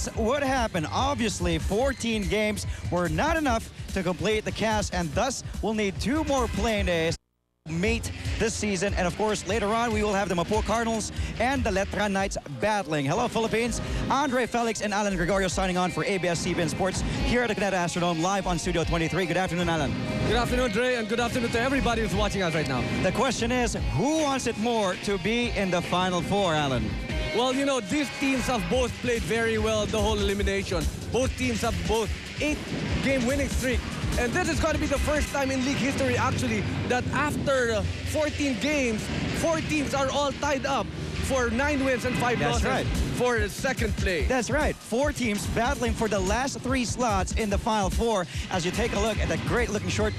this would happen. Obviously, 14 games were not enough to complete the cast, and thus we'll need 2 more playing days to meet this season. And of course, later on, we will have the Mapo Cardinals and the Letran Knights battling. Hello, Philippines. Andre Felix and Alan Gregorio signing on for ABS-CBN Sports here at the Cuneta Astrodome, live on Studio 23. Good afternoon, Alan. Good afternoon, Dre, and good afternoon to everybody who's watching us right now. The question is, who wants it more to be in the Final Four, Alan? Well, you know, these teams have both played very well the whole elimination. Both teams have both 8-game winning streak. And this is going to be the first time in league history, actually, that after 14 games, 4 teams are all tied up for 9 wins and 5 losses for second place. That's right. 4 teams battling for the last 3 slots in the Final Four. As you take a look at that great-looking shirt,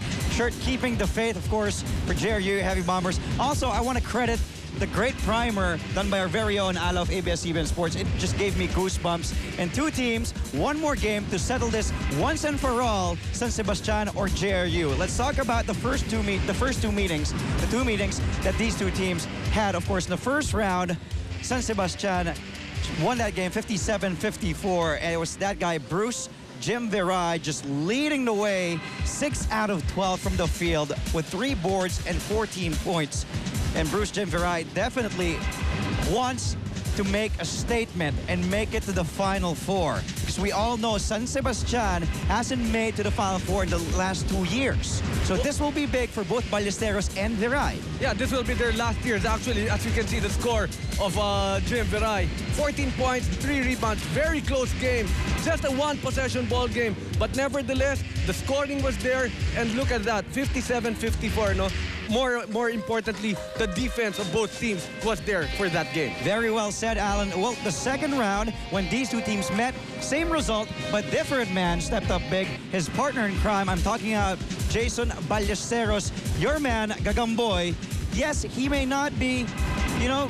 keeping the faith, of course, for JRU Heavy Bombers. Also, I want to credit the great primer done by our very own Ala of ABS-CBN Sports. It just gave me goosebumps. And 2 teams, 1 more game to settle this once and for all, San Sebastian or JRU. Let's talk about the first two meetings that these 2 teams had. Of course, in the first round, San Sebastian won that game 57-54, and it was that guy, Bruce Jim Virai, just leading the way, 6 out of 12 from the field with 3 boards and 14 points. And Bruce Jim Virai definitely wants to make a statement and make it to the Final Four. Because we all know San Sebastian hasn't made to the Final Four in the last 2 years. So this will be big for both Ballesteros and Virai. Yeah, this will be their last years. Actually, as you can see, the score of Jim Virai. 14 points, 3 rebounds, very close game. Just a 1-possession ball game. But nevertheless, the scoring was there. And look at that, 57-54, no? More importantly, the defense of both teams was there for that game. Very well said, Alan. Well, the second round, when these 2 teams met, same result, but different man stepped up big. His partner in crime, I'm talking about Jason Ballesteros, your man, Gagamboy. Yes, he may not be, you know,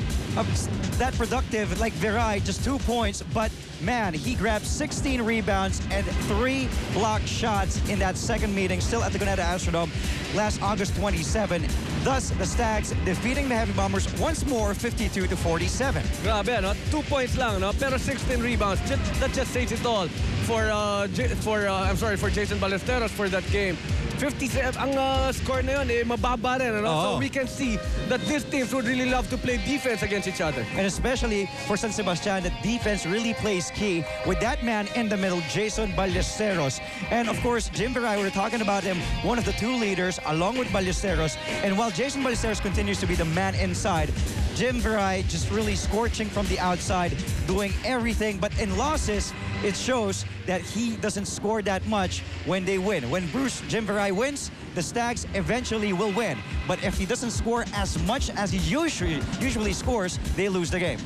that productive like Virai, just 2 points, but man, he grabbed 16 rebounds and 3 blocked shots in that second meeting, still at the Cuneta Astrodome last August 27. Thus, the Stags defeating the Heavy Bombers once more, 52-47. Grabe, no? 2 points lang, no? Pero 16 rebounds. That just says it all for Jason Ballesteros for that game. 57, ang score na yun, mababa rin, ano? So we can see that these teams would really love to play defense against each other. And especially for San Sebastian, the defense really plays key with that man in the middle, Jason Ballesteros. And of course, Jim Virai, we were talking about him, one of the 2 leaders, along with Ballesteros. And while Jason Ballesteros continues to be the man inside, Jim Virai just really scorching from the outside, doing everything. But in losses, it shows that he doesn't score that much when they win. When Jim Virai wins, the Stags eventually will win. But if he doesn't score as much as he usually scores, they lose the game.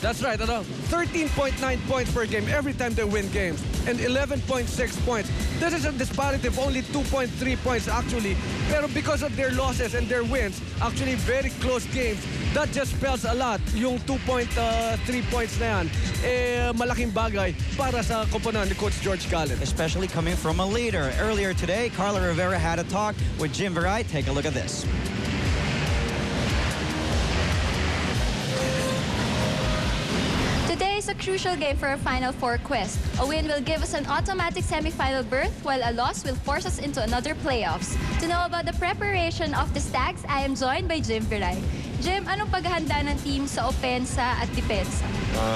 That's right, 13.9 points per game every time they win games, and 11.6 points. This is a disparity of only 2.3 points actually, pero because of their losses and their wins, actually very close games, that just spells a lot. Yung 2.3 points na yan, malaking bagay para sa koponan ni Coach George Callen. Especially coming from a leader. Earlier today, Carla Rivera had a talk with Jim Virai. Take a look at this. Today is a crucial game for our Final Four quest. A win will give us an automatic semi-final berth, while a loss will force us into another playoffs. To know about the preparation of the Stags, I am joined by Jim Virai. Jim, anong paghahanda ng team sa opensa at depensa?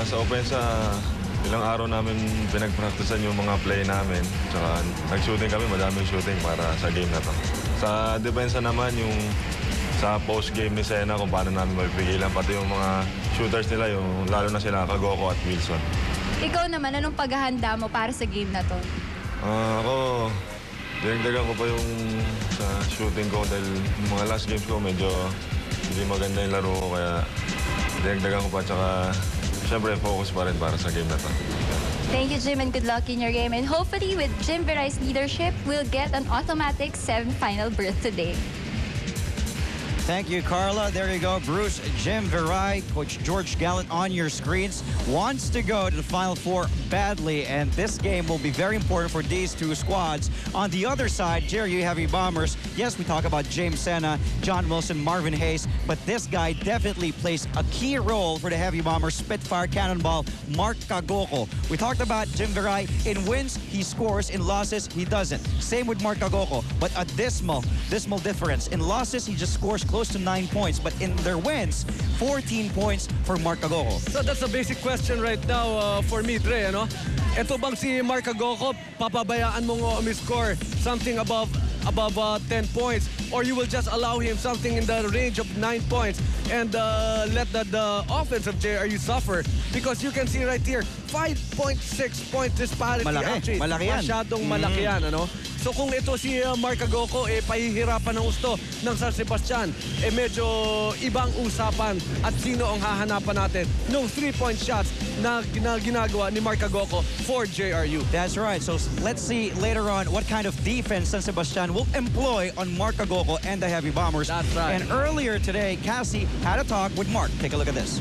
Sa opensa, ilang araw namin pinagpraktisan yung mga play namin. Tsaka nag-shooting kami, madaming shooting para sa game na to. Sa depensa naman, yung sa post-game ni Sena kung paano namin mapipigilan, pati yung mga shooters nila, yung lalo na sila Kagoko at Wilson. Ikaw naman, anong paghahanda mo para sa game na to? Ako, dinagdagan ko pa yung sa shooting ko dahil yung mga last games ko medyo hindi maganda yung laro ko, kaya dinagdagan ko pa, tsaka syempre focus pa rin para sa game na to. Thank you, Jim, and good luck in your game. And hopefully with Jim Virai's leadership, we'll get an automatic semi-final berth today. Thank you, Carla. There you go. Bruce, Jim Virai, Coach George Gallant on your screens. Wants to go to the Final Four badly, and this game will be very important for these two squads. On the other side, JRU Heavy Bombers. Yes, we talk about James Sena, John Wilson, Marvin Hayes, but this guy definitely plays a key role for the Heavy Bombers. Spitfire Cannonball, Mark Kagoko. We talked about Jim Virai. In wins, he scores. In losses, he doesn't. Same with Mark Kagoko, but a dismal difference. In losses, he just scores close to 9 points, but in their wins, 14 points for Mark Kagoko. So that's a basic question right now for me, Dre, ano? Ito bang si Mark Kagoko, papabayaan mo score something above 10 points, or you will just allow him something in the range of 9 points and let the offense of JRU suffer? Because you can see right here, 5.6 point disparity. Malaki yan. Masyadong malaki yan, ano? So kung ito si Mark Kagoko, pahihirapan ng gusto ng San Sebastian, medyo ibang usapan at sino ang hahanapan natin ng 3-point shots na ginagawa ni Mark Kagoko for JRU. That's right. So let's see later on what kind of defense San Sebastian will employ on Mark Kagoko and the Heavy Bombers. That's right. And earlier today, Cassie had a talk with Mark. Take a look at this.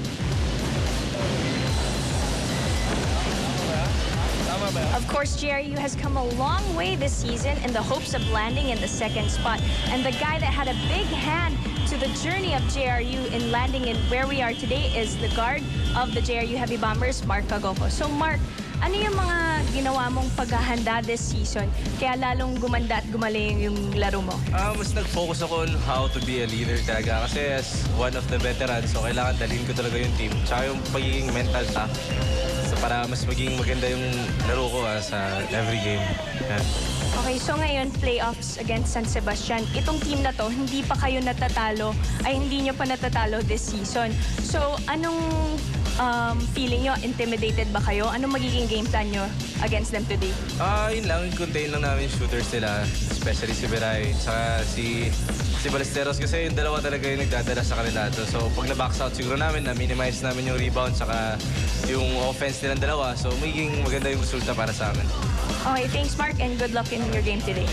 Of course, JRU has come a long way this season in the hopes of landing in the second spot. And the guy that had a big hand to the journey of JRU in landing in where we are today is the guard of the JRU Heavy Bombers, Mark Kagoko. So, Mark, ano yung mga ginawa mong paghahanda this season kaya lalong gumanda at gumaling yung laro mo? Mas nag-focus ako on how to be a leader talaga. Kasi as one of the veterans, so kailangan dalhin ko talaga yung team. Tsaka yung pagiging mental tough. So para mas maging maganda yung laro ko sa every game. Yeah. Okay, so ngayon, playoffs against San Sebastian. Itong team na to, hindi pa kayo natatalo, hindi nyo pa natatalo this season. So, anong feeling nyo? Intimidated ba kayo? Anong magiging game plan nyo against them today? Yun lang, contain lang namin shooters nila, especially si Beray, saka si Ballesteros kasi yung dalawa talaga yung nagdadala sa kanila. So pag na-box out, siguro namin na-minimize namin yung rebound saka yung offense nilang dalawa. So magiging maganda yung resulta para sa amin. Okay, thanks Mark and good luck in your game today.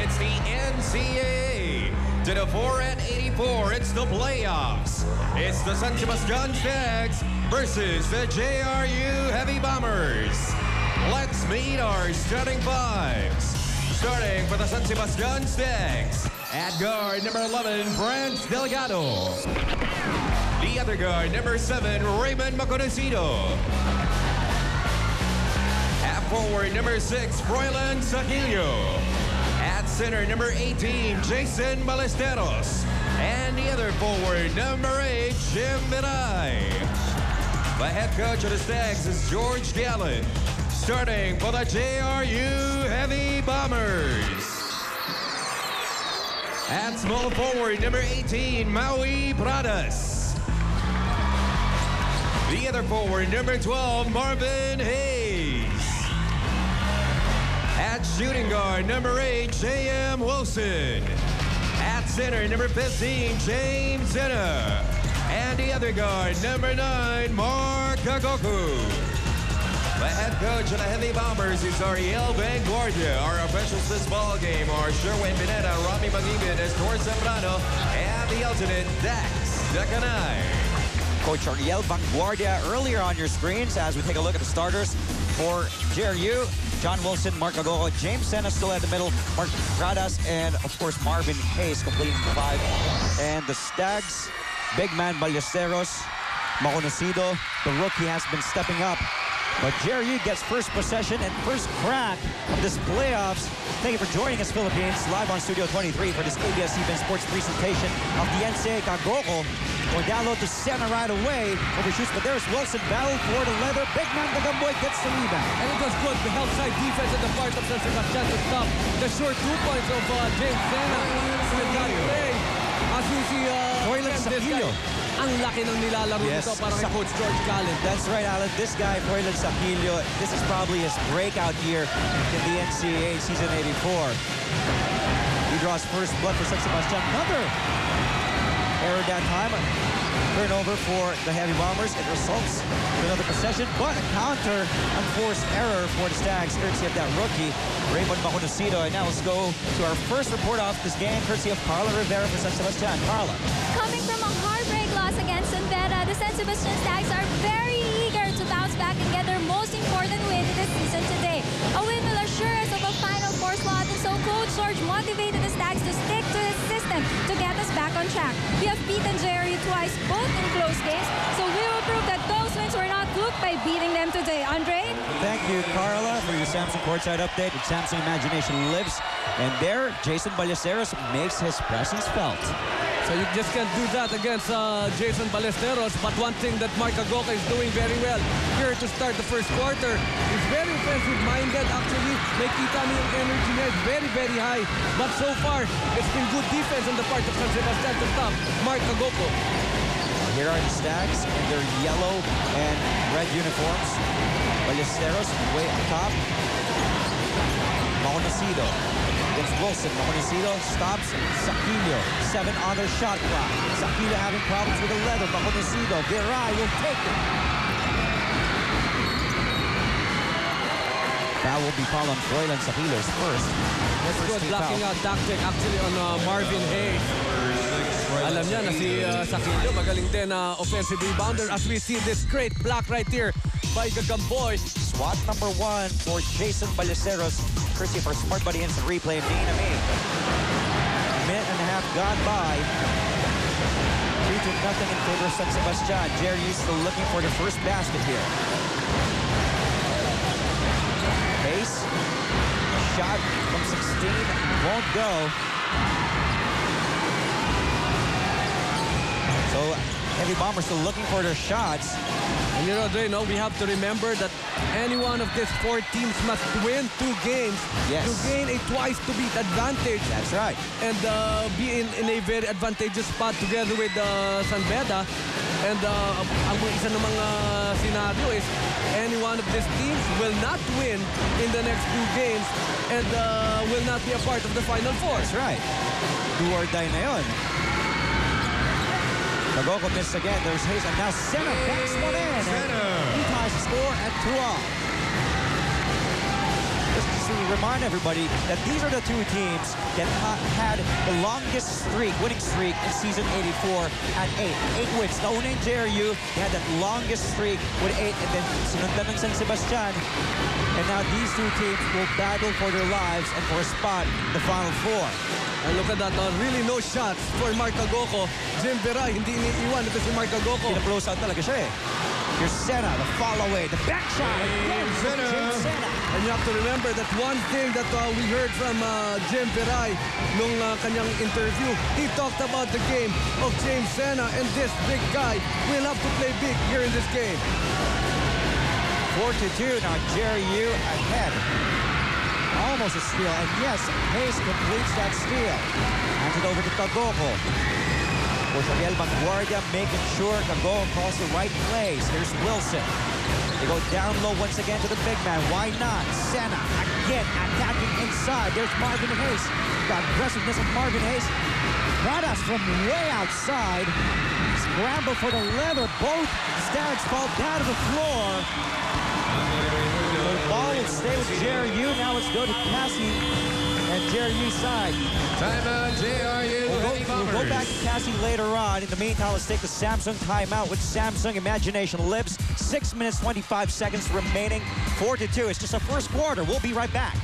It's the NCAA. To the 4 and 84, it's the playoffs. It's the San Sebastian Stags versus the JRU Heavy Bombers. Let's meet our starting fives. Starting for the San Sebastian Stags. At guard, number 11, Brent Delgado. The other guard, number 7, Raymond Maconocido. At forward, number 6, Froilan Saquillo. At center, number 18, Jason Ballesteros. And the other forward, number 8, Jim Virai. The head coach of the Stags is George Gallant. Starting for the JRU Heavy Bombers. At small forward, number 18, Maui Pradas. The other forward, number 12, Marvin Hayes. At shooting guard, number 8, J.M. Wilson. At center, number 15, James Sena. And the other guard, number 9, Mark Kagoko. The head coach of the Heavy Bombers is Ariel Vanguardia. Our officials this ball game are Sherwin Pineda, Robbie Magibin, Estor Zambrano, and the alternate, Dax Decanay. Coach Ariel Vanguardia earlier on your screens as we take a look at the starters for JRU. John Wilson, Mark Kagoko, James Sena still at the middle, Mark Pradas, and of course Marvin Hayes completing the 5. And the Stags, big man Ballesteros, Maconocido, the rookie has been stepping up. But JRU gets first possession and first crack of this playoffs. Thank you for joining us, Philippines, live on Studio 23 for this ABS-CBN Sports presentation of the NCAA. Kagoko going down low to Sena right away. Overshoots, but there's Wilson. Battle for the leather. Big man Tagamboy gets the rebound. And it was good. The help side defense at the part of San Sebastian to stop the short 2 points of James Sena. With that play, as you see, Froilan Saquillo. Ang laki ng nilalaro nito para kay Coach George Gallant. That's right, Alan. This guy, Froilan Saquillo, this is probably his breakout year in the NCAA season 84. He draws first blood for San Sebastian. Another error However, that time, turnover for the Heavy Bombers. It results in another possession, but a counter unforced error for the Stags, courtesy of that rookie, Raymond Maconocido. And now let's go to our first report off this game, courtesy of Carla Rivera for San Sebastian. Carla. Coming from a heartbreak loss against San Vera, the San Sebastian Stags are very eager to bounce back and get their most important win this season today. A win will assure us of a Final Four slot, and so Coach George motivated the Stags to stick to his system to get us back on track. We have beaten JRU twice, both in close games, so we will prove that those wins were not fluke by beating them today. Andre? Thank you, Carla, for your Samsung courtside update with Samsung Imagination Lives. And there, Jason Ballesteros makes his presence felt. So you just can't do that against Jason Ballesteros. But one thing that Mark Agoka is doing very well here to start the first quarter, he's very offensive-minded. Actually, nakita mo yung energy niya is very, very high. But so far, it's been good defense on the part of San Sebastian to stop Mark Agoka. Here are the Stags in their yellow and red uniforms. Ballesteros way up top. Maconocido against Wilson. Maconocido stops Saquillo. 7 on their shot clock. Saquillo having problems with the leather. Maconocido. Viray will take it. Foul will be called on Froilan Saquillo's first. That's good blocking out tactic actually on Marvin Hayes. Alam niya na si Saquillo magaling din offensive rebounder as we see this great block right here by Gagamboy. Swat number 1 for Jason Ballesteros. Courtesy for Smart Buddy Instant Replay of Nina May. Minute and a half gone by. 3-0 in favor of San Sebastian. JRU still looking for the first basket here. Pace. Shot from 16 won't go. So Heavy Bombers still looking for their shots. And you know, Dre, we have to remember that any one of these 4 teams must win 2 games to gain a twice-to-beat advantage. That's right. And be in a very advantageous spot together with San Beda. And ang isa namang scenario is any one of these teams will not win in the next 2 games and will not be a part of the Final Four. That's right. Do or die na yun. Agoka missed again. There's Hayes, and now Senna backs one in. He ties the score at 2-all. Just to remind everybody that these are the 2 teams that had the longest winning streak in season 84 at 8. 8 wins. Nauna in JRU, they had that longest streak with 8, and then sinundan ng San Sebastian. And now these 2 teams will battle for their lives and for a spot in the Final Four. And look at that, really no shots for Mark Agoka. Jim Viray, hindi iniiwan ito si Mark Agoka. Pina-close out talaga siya eh. Here's Senna, the follow away, the back shot again from Jim Senna. And you have to remember that one thing that we heard from Jim Viray nung kanyang interview, he talked about the game of James Senna, and this big guy will have to play big here in this game. 4-2, now JRU ahead. Almost a steal, and yes, Hayes completes that steal. Hands it over to Tagoco. For Xavier Vanguardia, making sure Tagoco calls the right plays. Here's Wilson. They go down low once again to the big man. Why not? Senna again attacking inside. There's Marvin Hayes. The aggressiveness of Marvin Hayes. Pradas from way outside. Scramble for the leather. Both Stags fall down to the floor. The ball will stay with JRU. Now let's go to Cassie and JRU side. Timeout, JRU. We'll go back to Cassie later on. In the meantime, let's take the Samsung timeout with Samsung Imagination Lives. 6 minutes, 25 seconds remaining. 4-2. It's just a first quarter. We'll be right back.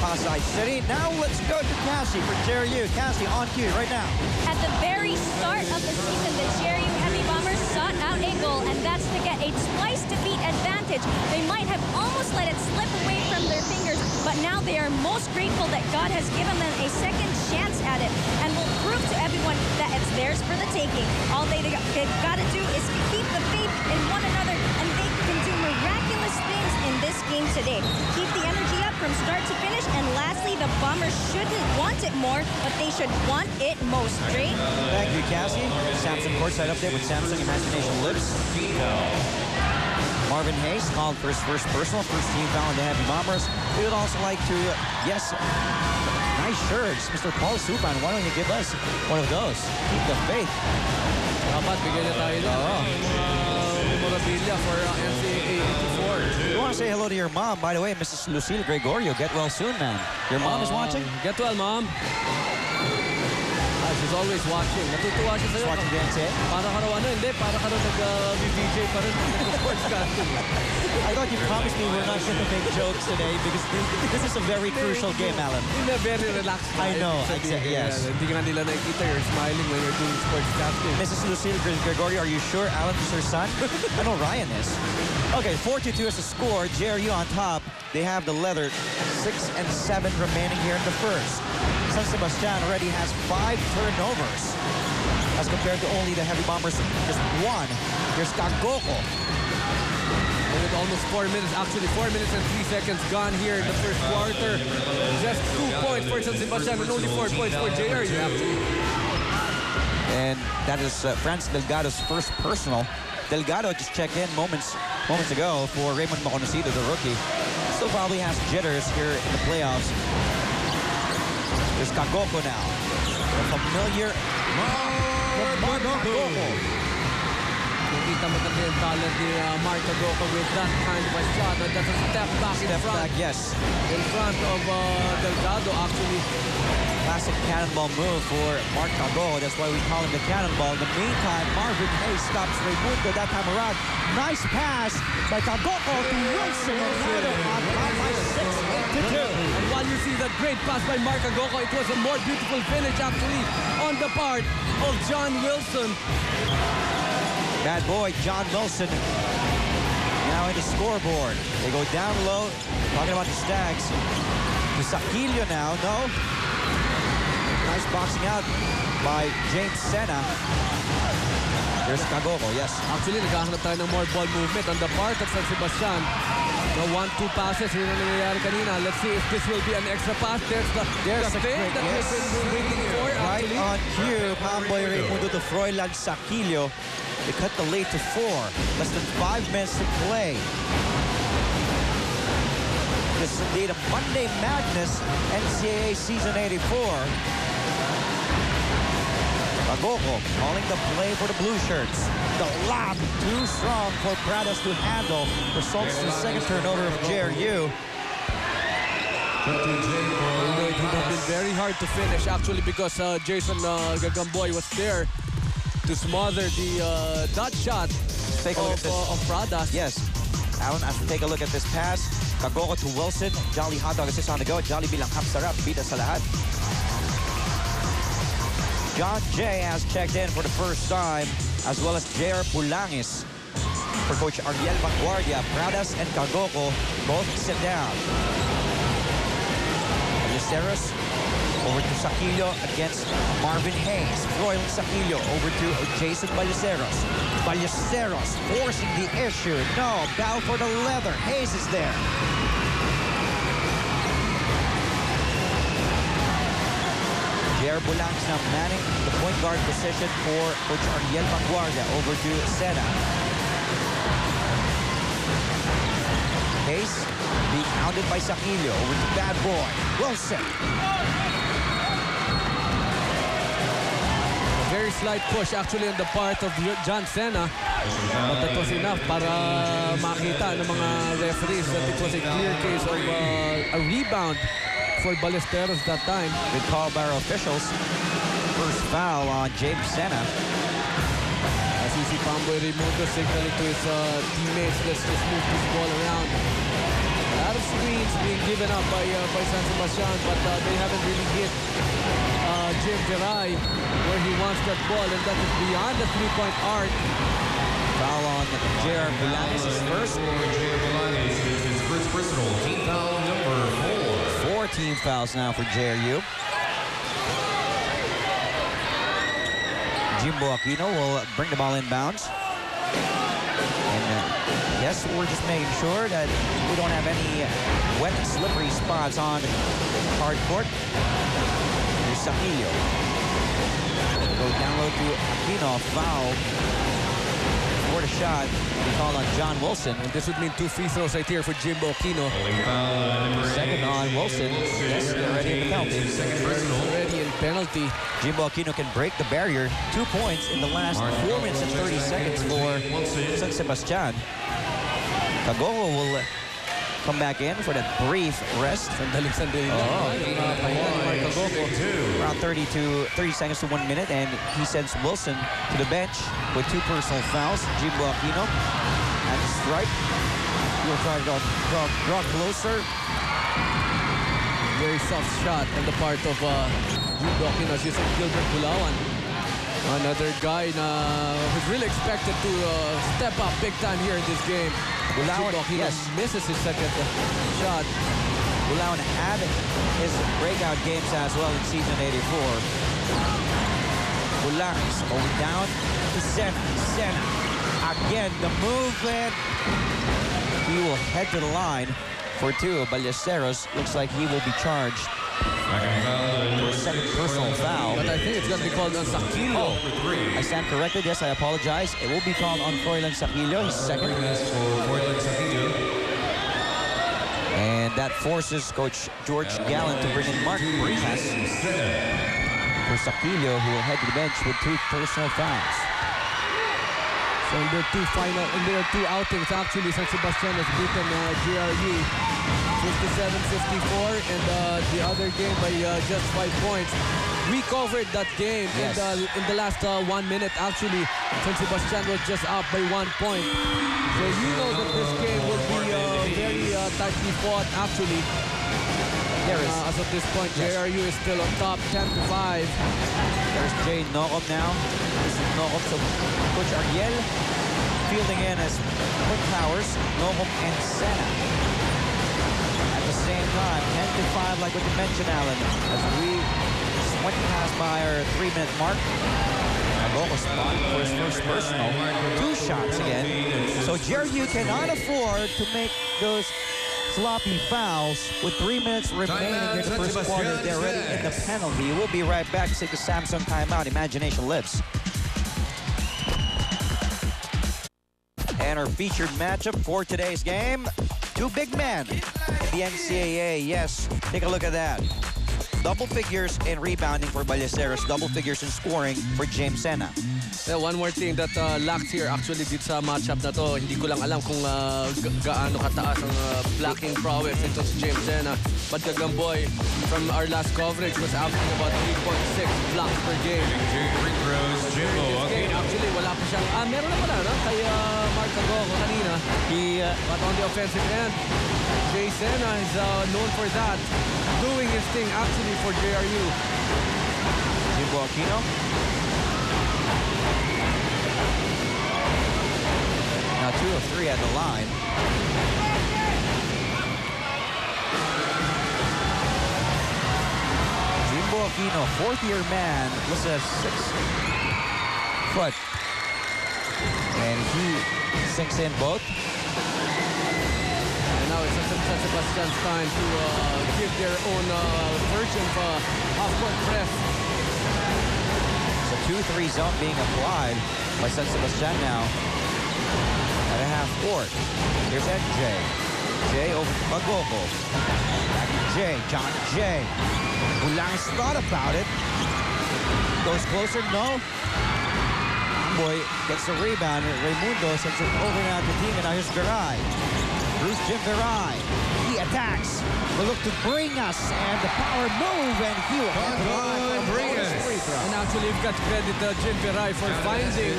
Pasay City. Now let's go to Cassie for JRU. Cassie, on cue right now. At the very start of the season, the JRU Heavy Bombers sought out a goal, and that's to get a twice-to-beat advantage. They might have almost let it slip away from their fingers, but now they are most grateful that God has given them a second chance at it, and will prove to everyone that it's theirs for the taking. All they've got to do is keep the faith in one another, and they can do miraculous things in this game today. Keep the energy up from start to finish, and lastly, the Bombers shouldn't want it more, but they should want it most. Dre? Thank you, Cassie. Samsung courtside update with Samsung Imagination Lives. Marvin Hayes called for his first personal, first team foul in the Heavy Bombers. We would also like to, Nice shirts, Mr. Paul Supan. Why don't you give us one of those? Keep the faith. Dapat bigyan niya tayo na. Memorabilia for NCAA 84. You want to say hello to your mom, by the way, Mrs. Lucille Gregorio. Get well soon, man. Your mom is watching? Get well, Mom. She's always watching. Natutuwa siya sa'yo. Watching the NCAA? Para ka raw hindi. Para ka raw nag-VJ pa rin. Sportscasting. I thought you promised me we're not going to make jokes today because this is a very crucial game, Alan. Hindi, very relaxed. I know. Yes. Hindi ka nila nakikita. You're smiling when you're doing sportscasting. Mrs. Lucille Gregorio, are you sure Alan is her son? I know Ryan is. Okay, 4-2 is the score. JRU on top. They have the leather. 6 and 7 remaining here in the first. San Sebastian already has 5 turnovers as compared to only the Heavy Bombers just 1. Here's Kagoko. With almost 4 minutes, actually 4 minutes and 3 seconds gone here in the first quarter. Just 2 points for San Sebastian and only 4 points for JRU actually. And that is Franz Delgado's first personal. Delgado just checked in moments ago for Raymond Maconocido, the rookie. Still probably has jitters here in the playoffs. There's Kagoko now. The familiar Mark Kagoko. Nakita mo talaga yung talent ni Mark Kagoko with that kind of a shot. And that's a step back in front. Yes. In front of Delgado actually. Classic cannonball move for Mark Kagoko. That's why we call him the cannonball. In the meantime, Marvin Hayes stops Raimundo that time around. Nice pass by Kagoko to Wilson. And now they're on top by 6-2. And while you see that great pass by Mark Kagoko, it was a more beautiful finish actually on the part of John Wilson. Bad boy, John Wilson. Now in the scoreboard. They go down low. Talking about the Stags. To Saquillo now. No. Nice boxing out by James Sena. There's Kagoko, yes. Actually, naghahanap tayo ng more ball movement on the part of San Sebastian. The 1-2 passes, yun ang nangyayari kanina. Let's see if this will be an extra pass. There's the thing that we've been waiting for. Right on cue, Pamboy Raimundo to Froilan Saquillo. They cut the lead to 4. Less than 5 minutes to play. This is indeed a Monday Madness NCAA Season 84. Kagoko calling the play for the blue shirts. The lob too strong for Pradas to handle. Results in the second turnover of JRU. It would have been very hard to finish actually because Jason Gagamboy was there to smother the dot shot of Pradas. Yes. Alan, as we take a look at this pass, Kagoko to Wilson. Jolly hot dog assist on the go. Jolly bilang sarap. Bida sa lahat. John J has checked in for the first time, as well as J.R. Pulangis. For Coach Ariel Vanguardia, Pradas and Kagoko both sit down. Ballesteros over to Saquillo against Marvin Hayes. Froilan Saquillo over to Jason Ballesteros. Ballesteros forcing the issue. No, battle for the leather. Hayes is there. J.R. Pulangis now manning the point guard position for Coach Ariel Vanguardia over to Sena. Hayes being hounded by Saquillo over to Bad Boy. Wilson. A very slight push actually on the part of John Sena. But that was enough para makita ng mga referees that it was a clear case of a rebound for Ballesteros that time. Good call by our officials. First foul on James Sena. As you see Pamboy Raimundo signaling to his teammates, let's just move this ball around. A lot of screens being given up by San Sebastian, but they haven't really hit Jim Viray where he wants that ball, and that is beyond the three-point arc. Foul on J.R. Pulangis is first. J.R. Pulangis is his first personal. Team foul number 4. 4 team fouls now for JRU. Jimbo Aquino will bring the ball inbounds. And yes, we're just making sure that we don't have any wet and slippery spots on hard court. Here's Saquillo. Go down low to Aquino. Foul for the shot. We call on John Wilson. And this would mean 2 free throws right here for Jimbo Aquino. Second on Wilson. Yes, they're already in the penalty. Already in penalty. Jimbo Aquino can break the barrier. 2 points in the last 4 minutes and 30 seconds for San Sebastian. Kagogo will come back in for that brief rest. Around 30 seconds to 1 minute, and he sends Wilson to the bench with 2 personal fouls. Jimbo Aquino at the stripe. He'll try to draw closer. Very soft shot on the part of Jimbo Aquino. As you said, Gilbert Bulawan. Another guy who's really expected to step up big time here in this game. Bulawan, yes, misses his second shot. Bulawan had his breakout games as well in season 84. Bulawan is going down to Sena. Sena again, the movement. He will head to the line for 2. Ballesteros looks like he will be charged for a second personal foul. But I think it's going to be called on Saquillo. I stand corrected. Yes, I apologize. It will be called on Froilan Saquillo. He's second. And that forces Coach George Gallen to bring in Mark Bringas for Saquillo, who will head to the bench with 2 personal fouls. So in their 2 outings, actually, San Sebastian has beaten JRU 57-54, and the other game by just 5 points. We covered that game. Yes. In the last 1 minute. Actually, San Sebastian was just up by 1 point. So you know that this game will be very tightly fought. Actually, as of this point, JRU is still on top, 10-5. There's Jay Nokom now. This is Nokom, so Coach Ariel fielding in as Quick Powers, Nokom, and Sena. At the same time, 10-5, like what you mentioned, Alan, as we went past by our 3-minute mark. Kagogo spot for his first personal. 2 shots again. So JRU cannot afford to make those sloppy fouls with 3 minutes remaining in the first quarter. They're already in the penalty. We'll be right back to take the Samsung timeout. Imagination lives. And our featured matchup for today's game, 2 big men in the NCAA. Yes, take a look at that. Double figures in rebounding for Ballesteros, double figures in scoring for James Sena. One more thing that lacks here actually dito sa matchup na to, hindi ko lang alam kung gaano kataas ang blocking prowess ito si James Sena. But Kagamboy, from our last coverage, was averaging about 3.6 blocks per game. Actually, wala pa siyang, meron na pala, no? Kay Mark Kagogo kanina. But on the offensive end, Jay Sena is known for that. Doing his thing actually for JRU. Jimbo Aquino. Now 2 of 3 at the line. Jimbo Aquino, 4th-year man, listed as 6 foot. And he sinks in both. And now it's San Sebastian's time to give their own version of half-court press. So 2-3 zone being applied by San Sebastian now at a half court. Here's NJ. Jay over to Kagogo. Back to Jay. John Jay. Ulangas thought about it. Goes closer. No. Boy gets the rebound. Raimundo sends it over now to Team. And now here's Viray. Bruce Jim Viray. He attacks. Will look to bring us. And the power move. And he will have the line. And actually, we've got to credit Jim Viray for finding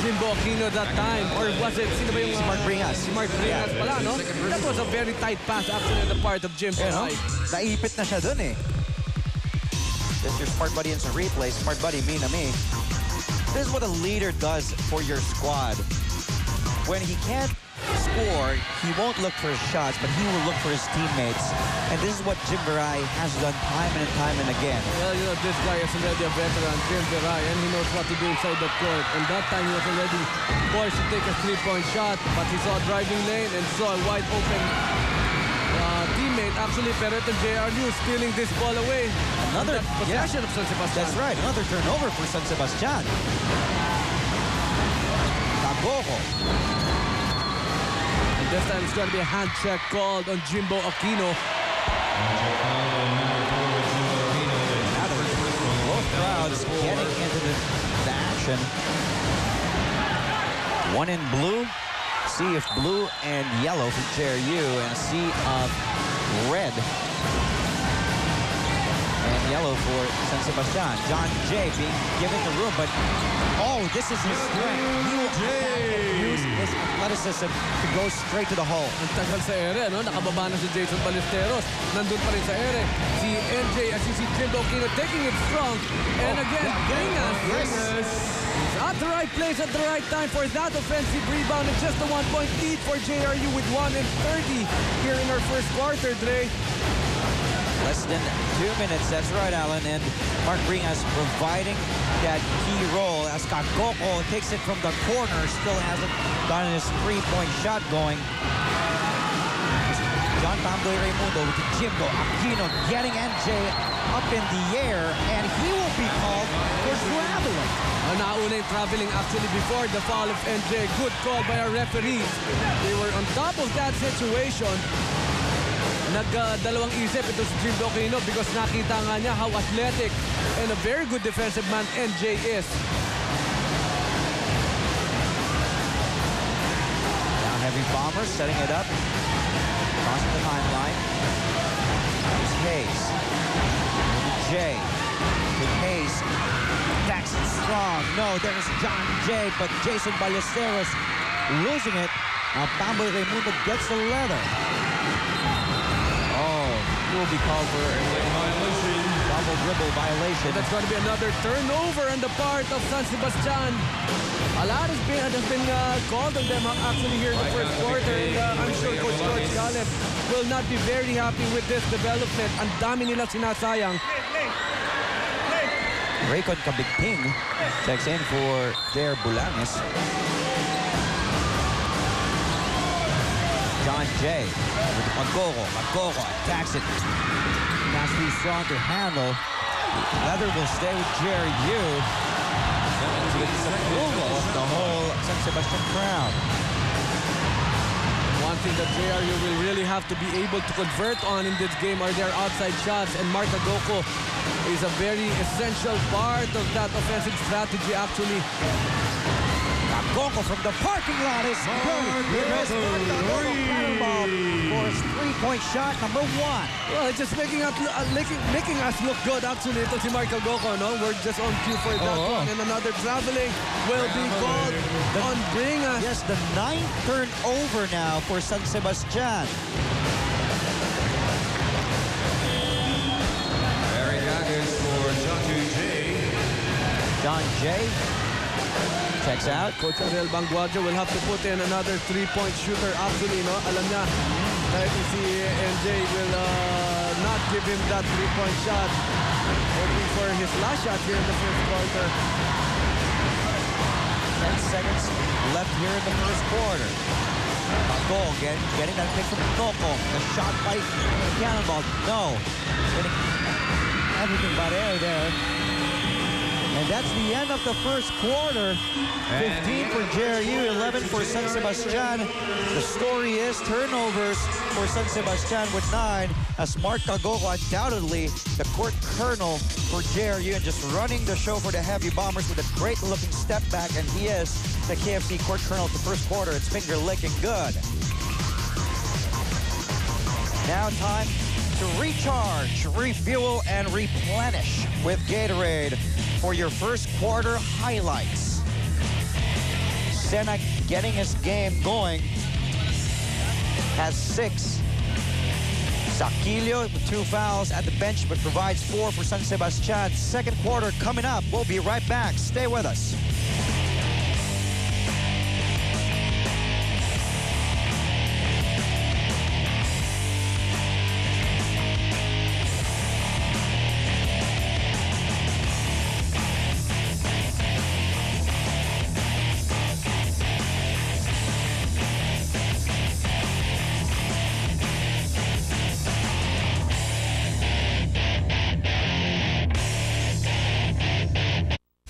Jimbo Aquino that time. Or was it, sino ba yung... Mark Bringas. Mark Bringas pala, no? That was a very tight pass actually on the part of Jim Viray. Naipit na siya dun eh. This is your smart buddy in some replay. Smart buddy, me na me. This is what a leader does for your squad. When he can't score, he won't look for his shots, but he will look for his teammates. And this is what Jim Viray has done time and again. Well, you know, this guy is already a veteran, Jim Viray, and he knows what to do inside the court. And that time he was already poised to take a 3-point shot, but he saw a driving lane and saw a wide open teammate, actually Peretta JRU, stealing this ball away. Another possession of San Sebastian. That's right, another turnover for San Sebastian. Kagoko. And this time it's going to be a hand check called on Jimbo Aquino. Both crowds getting into the action. One in blue, sea of blue and yellow for JRU, and a sea of red and yellow for San Sebastian. John Jay being given the room, but this is his strength. He will use his athleticism to go straight to the hole. Ang tagal sa ere, no? Nakababa na si Jason Ballesteros. Nandun pa rin sa ere. Si NJ, as you see Jimbo Aquino taking it strong. And again, Bringas. He's at the right place at the right time for that offensive rebound. And just a 1-point lead for JRU with 1:30 here in our first quarter, Dre. Less than 2 minutes, that's right, Alan. And Mark Bringas providing that key role as Kagoko takes it from the corner, still hasn't gotten his three-point shot going. John Pamboy Raimundo with Jimbo Aquino getting NJ up in the air, and he will be called for traveling. Nauna yung traveling actually before the foul of NJ. Good call by our referees. They were on top of that situation. Nagdalawang isip ito si Jimbo Aquino because nakita nga niya how athletic and a very good defensive man NJ is. Now Heavy Bombers setting it up. Crossing the timeline. Here's Hayes. Jay. With Hayes. Attacks it strong. No, there's John Jay, but Jason Ballesteros losing it. Now Pamboy Raimundo gets the leather. Will be called for a double dribble violation. That's going to be another turnover on the part of San Sebastian. A lot has been called on them actually here in the first quarter. And I'm sure Coach George Galeb will not be very happy with this development. Ang dami nila sinasayang. Raycon Kabigting checks in for Der Bulanes. John Jay with Magoro. Magoro attacks it. Has to be strong to handle. Leather will stay with JRU. With the approval of the whole San Sebastian crowd. One thing that JRU will really have to be able to convert on in this game are their outside shots, and Mark Kagoko is a very essential part of that offensive strategy actually. Kagoko from the parking lot is good. Here's Mark for his three-point shot, number 1. Well, it's just making us look good actually. Ito si Mark Kagoko, no? We're just on cue for that one. And another traveling will be called on Bringas. Yes, the 9th turnover now for San Sebastian. Very Gagas for John Jay. John Jay checks out. Coach Ariel Banguadio will have to put in another three-point shooter actually, no? Alam niya, kahit si NJ will not give him that three-point shot. Hoping for his last shot here in the first quarter. 10 seconds left here in the first quarter. Goal getting that pick from Coco. The shot by Cannonball. No. Getting everything but air there. And that's the end of the first quarter. 15 for JRU, 11 for San Sebastian. The story is turnovers for San Sebastian with 9, as Mark Kagoko undoubtedly the court colonel for JRU and just running the show for the Heavy Bombers with a great looking step back, and he is the KFC court colonel of the first quarter. It's finger licking good. Now time to recharge, refuel, and replenish with Gatorade for your first quarter highlights. Sena getting his game going, has 6. Saquillo with 2 fouls at the bench, but provides 4 for San Sebastian. Second quarter coming up. We'll be right back. Stay with us.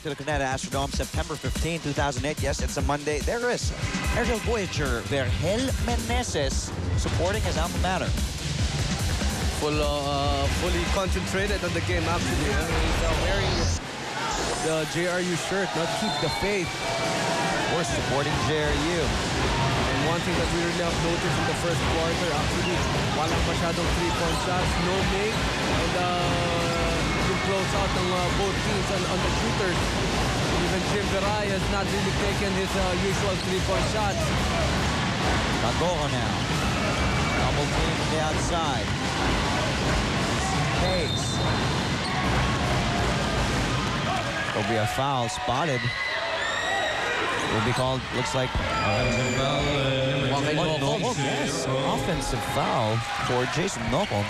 to the Cuneta Astrodome, September 15, 2008. Yes, it's a Monday. There is Aerial Voyager Vergel Meneses supporting his alma mater. Fully concentrated on the game, actually. He's wearing the JRU shirt, not Keep the Faith. We're supporting JRU. And one thing that we really have noticed in the first quarter, actually, walang masyadong three-point shots, no make, and yung close out ng both teams on the shooters. Even Jim Veray has not really taken his usual three-point shots. Tagogo now. Double team from the outside. Hayes. There'll be a foul spotted. Will be called, looks like, yes, offensive foul for Jason Nocom.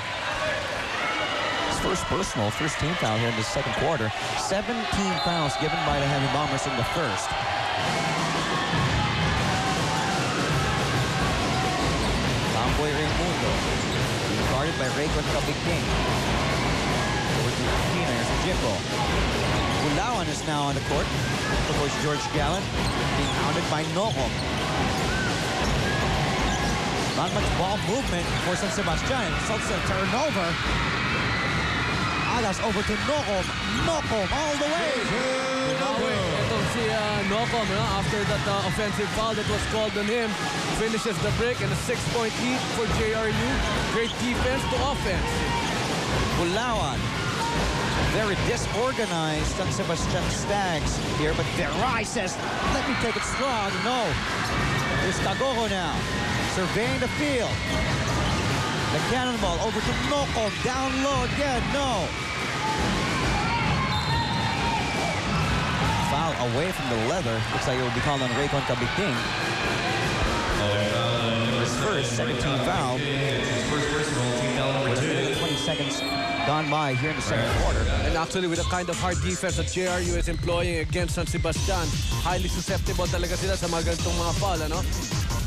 His first personal, first team foul here in the second quarter. 17 fouls given by the Heavy Bombers in the first. Tomboy Raimundo, guarded by Raycon Kabigting. Over to Pina, here's Jimbo. Bulawan is now on the court. The coach George Gallant being hounded by Nocom. Not much ball movement for San Sebastian. Results in a turnover. Agas over to Nocom. Nocom all the way. Itong si Nocom, after that offensive foul that was called on him, finishes the break and a 6-point lead for JRU. Great defense to offense. Bulawan. Very disorganized San Sebastian Stags here, but Veray says, let me take it strong. No. Here's Tagogo now, surveying the field. The cannonball over to Nocom, down low again, no. Foul away from the leather. Looks like it will be called on Raycon Kabigting. His first, second team foul. With 20 seconds gone by here in the second quarter. And actually with the kind of hard defense that JRU is employing against San Sebastian, highly susceptible talaga sila sa mga ganitong mga foul, ano?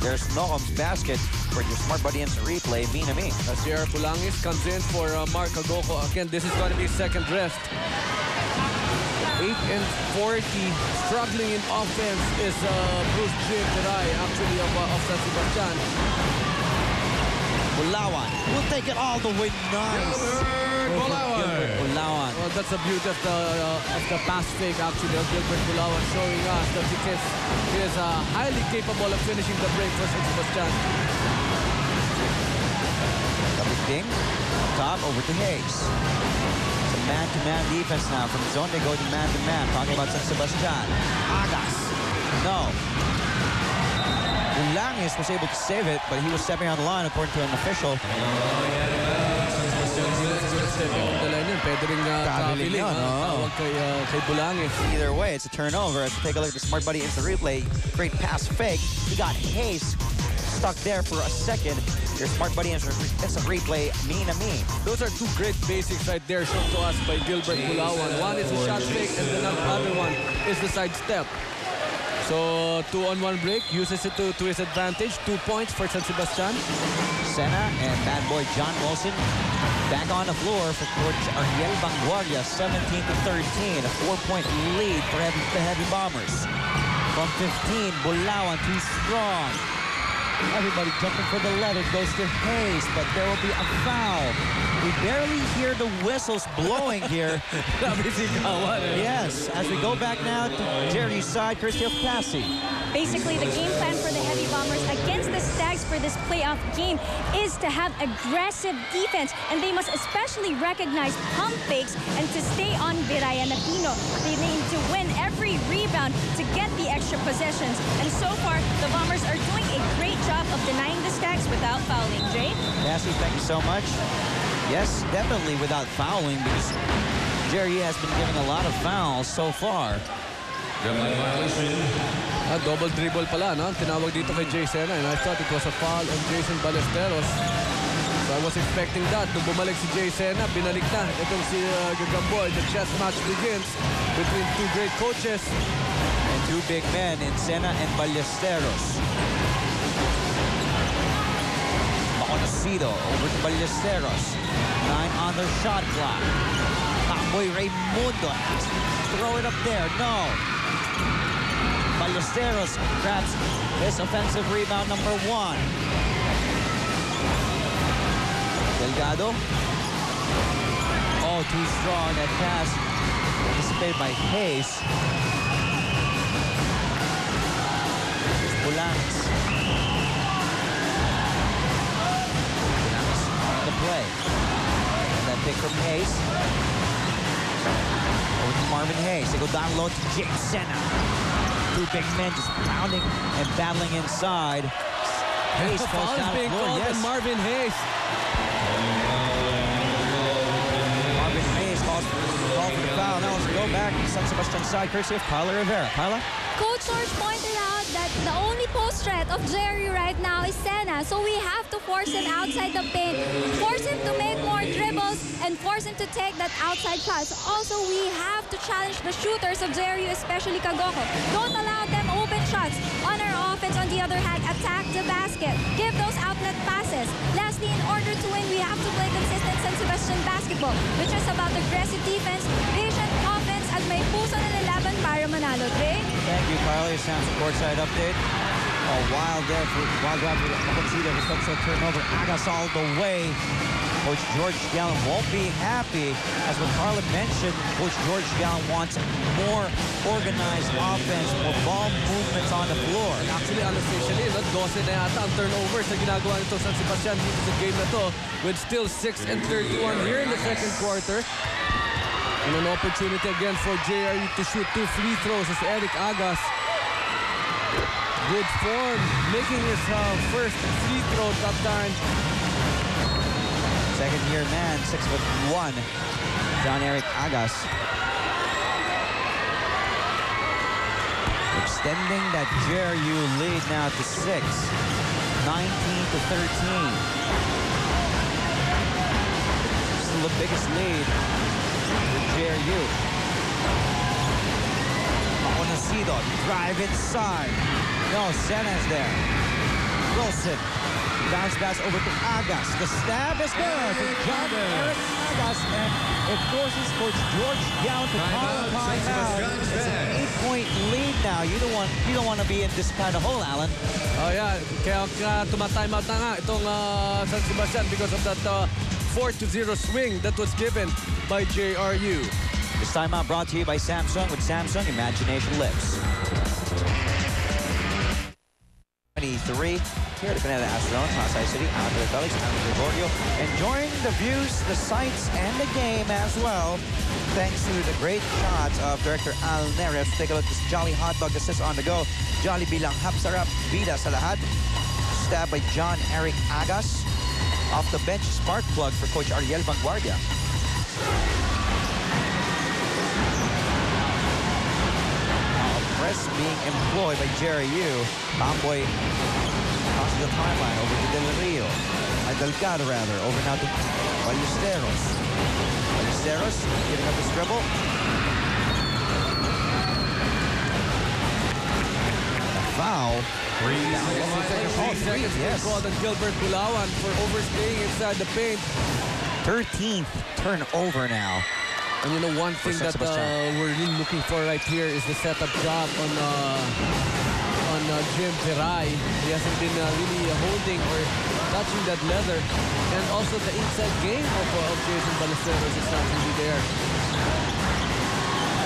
There's Nocom's basket for your Smart Buddy Instant Replay, Minami. As JR Pulangis comes in for Mark Agoko. Again, this is going to be second rest. 8 and 40, struggling in offense is Bruce Jim Veray, actually of San Sebastian. Bulawan will take it all the way. Nice. Bulawan. Well, that's the beauty of the pass fake, actually, of Gilbert Bulawan, showing us that he is highly capable of finishing the break for San Sebastian. Kabigting, top over to Hayes. It's a man-to-man defense now. From zone, they go to man-to-man. Talking about San Sebastian. Agas. No. Ulangis was able to save it, but he was stepping on the line according to an official. Either way, it's a turnover. As we take a look at the Smart Buddy Instant Replay. Great pass fake. He got Hayes stuck there for a second. Your Smart Buddy Instant Replay, Minami. Those are two great basics right there shown to us by Gilbert Bulawan. One is the shot fake, and the other one is the side step. So, 2-on-1 break, uses it to his advantage. 2 points for San Sebastian. Sena and bad boy John Wilson back on the floor for Coach Ariel Banguaria, 17-13. A 4-point lead for the Heavy Bombers. From 15, Bulawan too strong. Everybody jumping for the leather, goes to Hayes, but there will be a foul. We barely hear the whistles blowing here. Yes, as we go back now to Jerry's side, courtesy of Cassie. Basically, the game plan for the Heavy Bombers against the Stags for this playoff game is to have aggressive defense, and they must especially recognize pump fakes and to stay on Viray and Aquino. They need to win every rebound to get the extra possessions, and so far, the Bombers are doing a great job of denying the Stags without fouling. Jay? Cassie, thank you so much. Yes, definitely without fouling, because Jerry has been giving a lot of fouls so far. Double dribble pala, no? Tinawag dito kay Jay Sena, and I thought it was a foul on Jason Ballesteros. So I was expecting that. Nung bumalik si Jay Sena, binalik na. Itong si Gagamboy. The chess match begins between two great coaches. And two big men in Sena and Ballesteros. Maconocido over to Ballesteros. 9 on their shot clock. Tomboy Raimundo throw it up there. No. Ballesteros grabs his offensive rebound number 1. Delgado. Oh, too strong. That pass anticipated by Hayes. Bulanes. Bulanes on the play. And that pick from Hayes. Over to Marvin Hayes. They go down low to James Senna. 2 big men just pounding and battling inside. Hayes falls down the floor. Yes. Marvin Hayes. Marvin Hayes calls for the foul. Now let's go back to San Sebastian side, courtesy of Carla Rivera. Carla? Coach George pointed out that the only post threat of JRU right now is Senna, so we have to force him outside the paint, force him to make more dribbles, and force him to take that outside shots. Also, we have to challenge the shooters of JRU, especially Kagoko. Don't allow them open shots. On our offense, on the other hand, attack the basket. Give those outlet passes. Lastly, in order to win, we have to play consistent San Sebastian basketball, which is about aggressive defense, patient offense, at may puso ng 11 para manalo. Dre? Thank you, Carly. Sam's courtside update. Oh, wild there for wild drive for Kapatida. Responsible turnover. Agas all the way. Coach George Gallen won't be happy. As what Carla mentioned, Coach George Gallen wants more organized offense, more ball movements on the floor. Actually, unofficially, 12 na yata ang turnover sa ginagawa nito San Sebastian dito sa game na to, with still 6:31 here in the second quarter. And an opportunity again for JRU to shoot 2 free throws as Eric Agas. Good form, making his first free throw that time. Second-year man, 6'1", John Eric Agas. Extending that JRU lead now to 6, 19-13. Still the biggest lead for JRU. Onasido, drive inside. No, Senna's there. Wilson. Bounce pass over to Agas. The stab is good for John Eric Agas, and it forces Coach George Gallen to call a timeout. It's an 8-point lead now. You don't want to be in this kind of hole, Alan. Oh yeah, kaya tuma-timeout na nga itong San Sebastian because of that 4-0 swing that was given by JRU. This timeout brought to you by Samsung. With Samsung, imagination lives. 23. Here at the Pineda Astrodome, Pasay City, Andre Felix, Andre Gregorio, enjoying the views, the sights, and the game as well. Thanks to the great shots of Director Al Neres. Take a look at this Jolly Hot Dog assist on the go. Jolly bilang hapsarap, bida sa lahat. Stab by John Eric Agas. Off the bench, spark plug for Coach Ariel Vanguardia. Press being employed by JRU. Tomboy crosses the timeline over to Delgado rather. Over now to Ballesteros. Ballesteros giving up his dribble. A foul. 3 seconds yes. called on Gilbert Bulawan for overstaying inside the paint. 13th turnover now. And you know, one thing that we're really looking for right here is the setup job on Jim Viray. He hasn't been really holding or touching that leather. And also the inside game of Jason Ballesteros is not really there.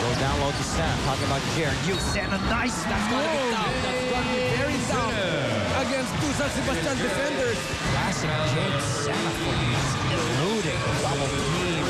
Go down low to Sam. Talking about JRU. Sam, nice. That's going to be tough. That's going to be very tough against 2 San Sebastian defenders. Classic James Semaphore. Eluding the double team.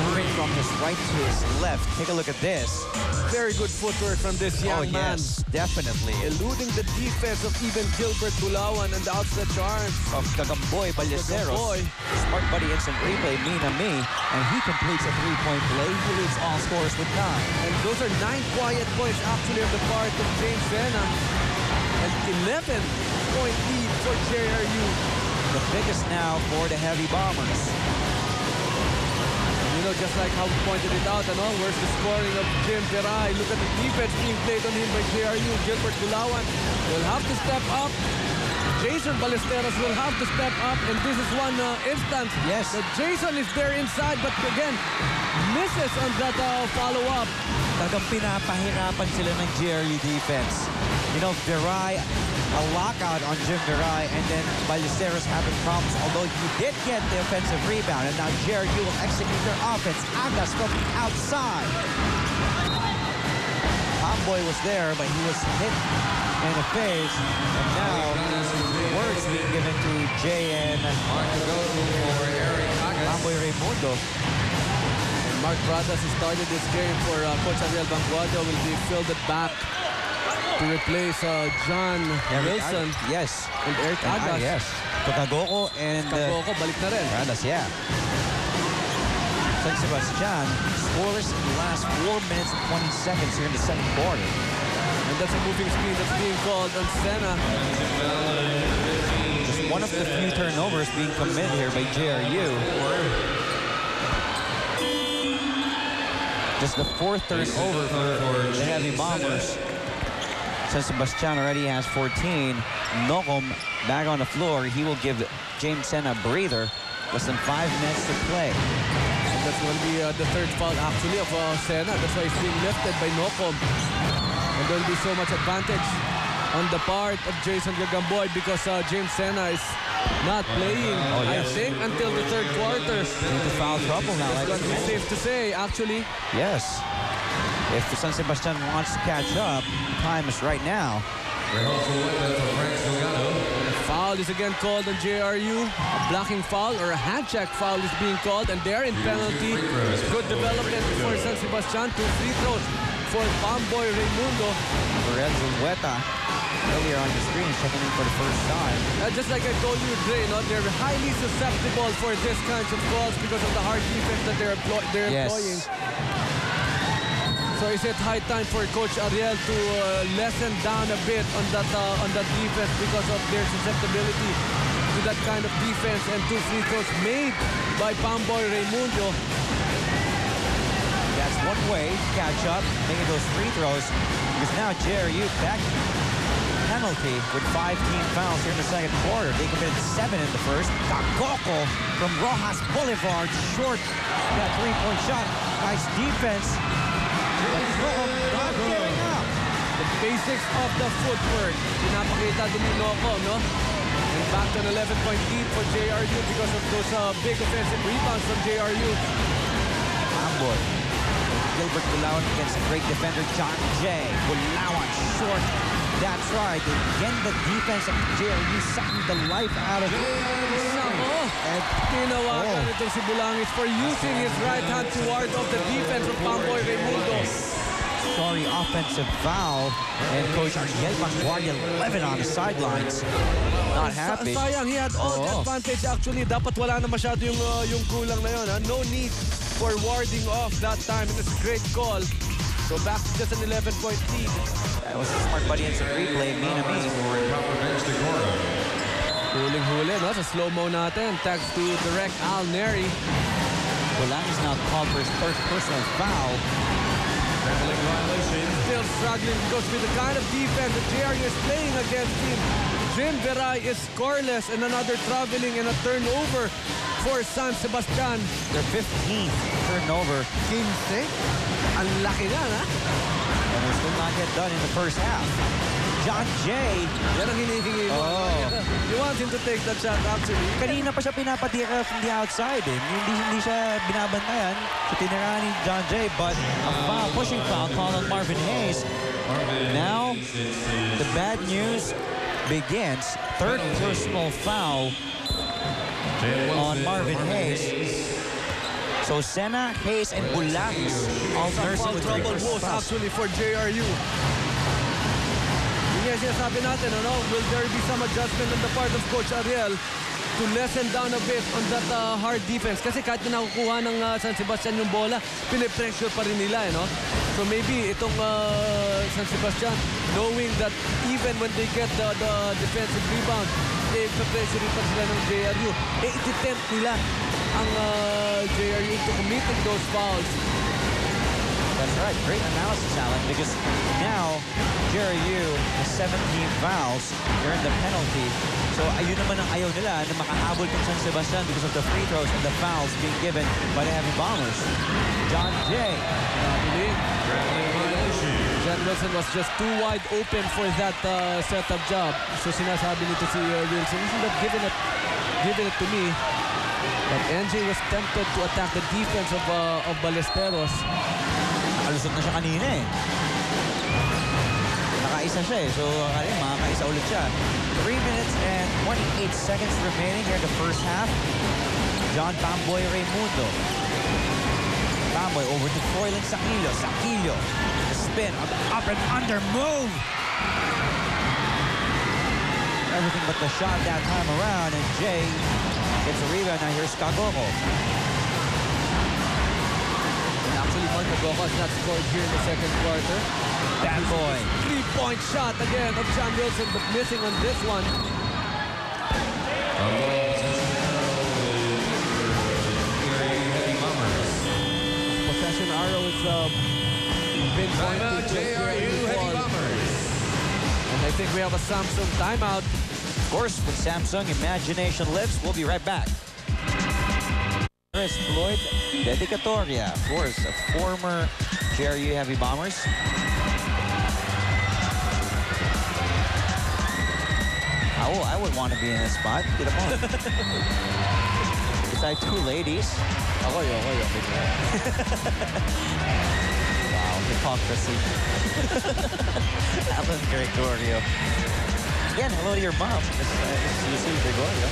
Moving from his right to his left. Take a look at this. Very good footwork from this young man. Yes, definitely. Eluding the defense of even Gilbert Bulawan and the outstretched arms Of Gagamboy Ballesteros. Smart buddy instant replay, me, and he completes a 3-point play. He leads all scorers with 9. And those are 9 quiet points actually on the part of James Senna. An 11-point lead for JRU. The biggest now for the Heavy Bombers. You know, just like how we pointed it out, where's the scoring of Jim Viray? Look at the defense being played on him by JRU. Gilbert Bulawan will have to step up Jason Ballesteros will have to step up, and this is one instance Yes. that Jason is there inside, but again, misses on that follow-up. Talagang pinapahirapan sila ng JRU defense. You know, Viray, a lockout on Jim Viray, and then Ballesteros having problems, although he did get the offensive rebound, and now JRU will execute their offense. Agas from the outside. Tomboy was there, but he was hit in the face, and now words being given to JN Tomboy Raimundo. And Mark Pradas, who started this game for Coach Ariel Banguado, will be fielded back to replace John Wilson Yes. and Eric Agas. Yes. Kagoko and Kagoko, balik na rin. Pradas, yeah. San Sebastian scoreless in the last 4 minutes and 20 seconds here in the second quarter. And that's a moving screen that's being called on Sena. Just one of the few turnovers being committed here by JRU. Just the 4th turnover for the Heavy Bombers. San Sebastian already has 14. Nokom back on the floor. He will give James Sena a breather. Less than 5 minutes to play. And that's going to be the 3rd foul actually of Sena. That's why he's being lifted by Nokom. And there will be so much advantage on the part of Jason Gagamboy because James Sena is not playing, I think, until the 3rd quarter. Into foul trouble now. It's going to be safe to say, actually. Yes. If San Sebastian wants to catch up, time is right now. Foul is again called on JRU. A blocking foul or a hand check foul is being called, and they're in penalty. Good development for San Sebastian. 2 free throws for Pamboy Raimundo. Lorenzo Hueta earlier on the screen checking in for the first time. Just like I told you, Dre, they're highly susceptible for this kinds of calls because of the hard defense that they're employing. So is it high time for Coach Ariel to lessen down a bit on that defense because of their susceptibility to that kind of defense, and 2 free throws made by Pamboy Raimundo. That's one way to catch up, making those free throws, because now JRU back penalty with 5 team fouls here in the second quarter. They committed 7 in the first. Kagoko from Rojas Boulevard, short that 3-point shot. Nice defense. Not giving up. The basics of the footwork. Pinapakita din ni Noko, no? And back to an 11-point lead for JRU because of those big offensive rebounds from JRU. Amboy. Gilbert Bulawan against a great defender, John J. Bulawan short. That's right. Again, the defense of JRU sucking the life out of it. And tinawagan itong si Bulangis for using his right hand to ward off the defense of Pamboy Raimundo. Sorry, offensive foul. And Coach Ariel Banguardia 11 on the sidelines. Not happy. Sayang, he had all the advantage actually. Dapat wala na masyado yung kulang na yun. No need for warding off that time. And it's a great call. So back to just an 11-point lead. That was a smart buddy and some replay. Minami. Huling-huli, no? Sa slow-mo natin. Thanks to direct Al Neri. Bulawan now called for his 3rd personal foul. Still struggling because with the kind of defense that JRU is playing against him, Jim Viray is scoreless, and another traveling and a turnover for San Sebastian. Their 15th turnover. 15? Ang laki na, ha? And we're still not yet done in the first half. John J. Yan ang hinihingi mo. You want him to take that shot, actually. Kanina pa siya pinapatira from the outside. Hindi siya binabantayan. So tinira ni John J. But a foul, pushing foul called on Marvin Hayes. Now, the bad news begins. 3rd personal foul on Marvin Hayes. So Sena, Hayes, and Bulangis all nursing with trouble most actually for JRU. Yes, sabi natin, will there be some adjustment on the part of Coach Ariel to lessen down a bit on that hard defense? Kasi kahit na nakukuha ng San Sebastian yung bola, pinipressure pa rin nila, So maybe itong San Sebastian, knowing that even when they get the defensive rebound, pressure pa sila ng JRU. Ititempt nila ang JRU to committing those fouls. The That's right. Great analysis, Alan, because now JRU has 17 fouls. They're in the penalty. So ayun naman ang ayaw nila na makahabol kung San Sebastian because of the free throws and the fouls being given by the Heavy Bombers. John Jay. John Wilson was just too wide open for that setup job. So sinasabi nito si Wilson, you should have given it to me. But NJ was tempted to attack the defense of Ballesteros. Nakalusot na siya kanina eh. Nakaisa siya eh. So makakaisa ulit siya. 3 minutes and 28 seconds remaining here in the first half. John Bamboy Raimundo. Bamboy over to Froilan Saquillo. Saquillo. The spin on the up and under move. Everything but the shot that time around. And Jay gets a rebound. Now here's Kagoko. And actually, Mark Kagoko has not scored here in the second quarter. That boy. 3-point shot again of John Wilson, but missing on this one. Possession arrow is pinpointed to JRU Heavy Bombers. And I think we have a Samsung timeout. Of course, with Samsung, imagination lives. We'll be right back. Chris Floyd Dedicatoria, of course, a former JRU Heavy Bombers. I would want to be in this spot. Get him on. Beside two ladies. Okay. Wow, hypocrisy. Alan Gregorio. Again, hello to your mom, Miss Lucy Gregorio.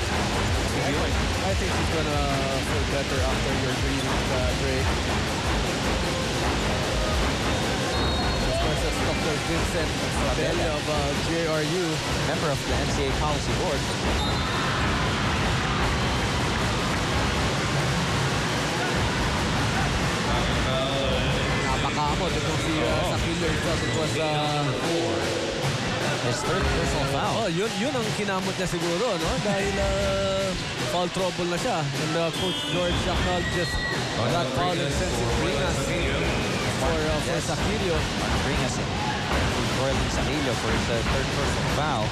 I think she's gonna feel better after your breathing break. Of course, that's Dr. Vincent Sabella of JRU, member of the NCAA Policy Board. Napakaamot itong si Saquillo. It was his third personal foul. Oh, yun ang kinamot niya siguro, no? Dahil foul trouble na siya. And Coach George acknowledges that foul and sends it Bringas for Saquillo. Bringas it. Froilan Saquillo for his third personal foul.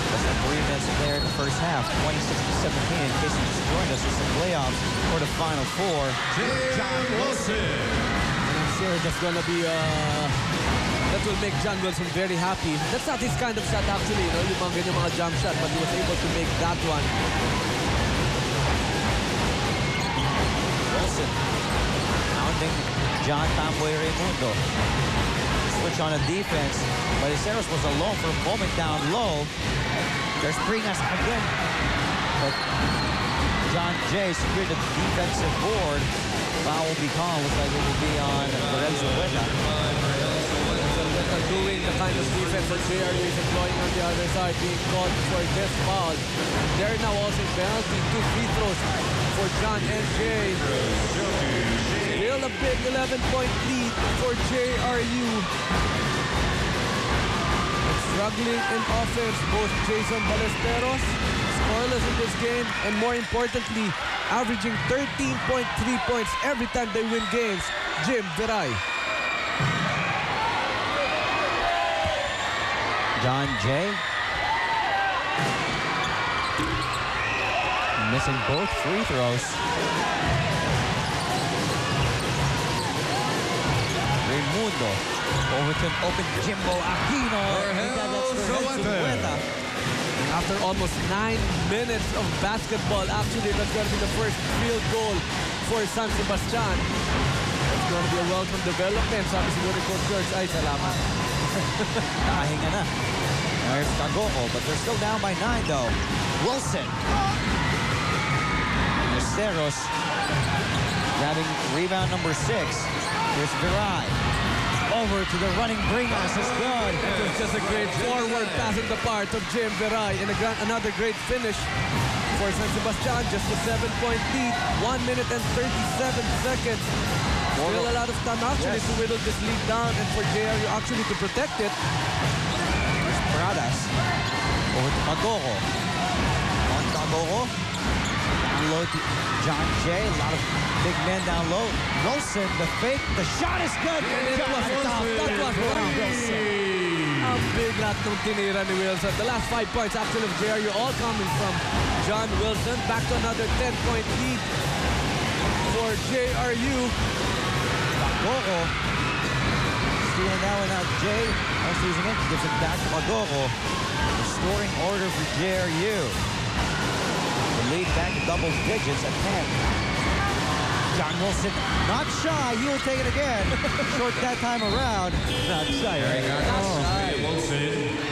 Less than 3 minutes there in the first half. 26-17 in case you just joined us. It's the playoffs for the Final Four. John Wilson. And I'm sure that's gonna be that will make John Wilson very happy. That's not his kind of shot actually, you know, yung mga jump shot, but he was able to make that one. Wilson pounding John Bamboy Raimundo. Switch on a defense. Ballesteros was alone for a moment down low. There's Bringas again. But John Jay secured the defensive board. Foul will be called. Looks like it will be on Lorenzo Huerta. Doing the kind of defense that JRU is employing on the other side, being called for this foul. They're now also penalty, 2 free throws for John and Jay. Still a big 11-point lead for JRU. Struggling in offense, both Jason Ballesteros, scoreless in this game, and more importantly, averaging 13.3 points every time they win games, Jim Viray. John Jay missing both free throws. Raimundo over to an open Jimbo Aquino. After almost 9 minutes of basketball, actually that's going to be the first field goal for San Sebastian. It's going to be a welcome development. Sabi siguro Coach George, ay salamat. Nakahinga na. There's Kagoko, but they're still down by 9 though. Wilson. Ballesteros grabbing rebound number 6. Here's Viray. Over to the running Bringas. It's good. It was just a great forward pass in the part of Jim Viray. And another great finish for San Sebastian. Just a 7-point lead. 1 minute and 37 seconds. Still a lot of time actually to whittle this lead down and for JRU actually to protect it. There's Pradas. Over to Kagoko. On Kagoko. low to John Jay. A lot of big men down low. Wilson, the fake. The shot is good. That was Wilson. Ang big lot ng tinira ni Wilson. The last 5 points actually of JRU all coming from John Wilson. Back to another 10-point lead for JRU. Magoro. Stealing that one out. Jay, not losing it. Gives it back to Magoro. Scoring order for JRU. The lead back to double digits at 10. John Wilson, not shy. He will take it again. Short that time around. Not shy, right?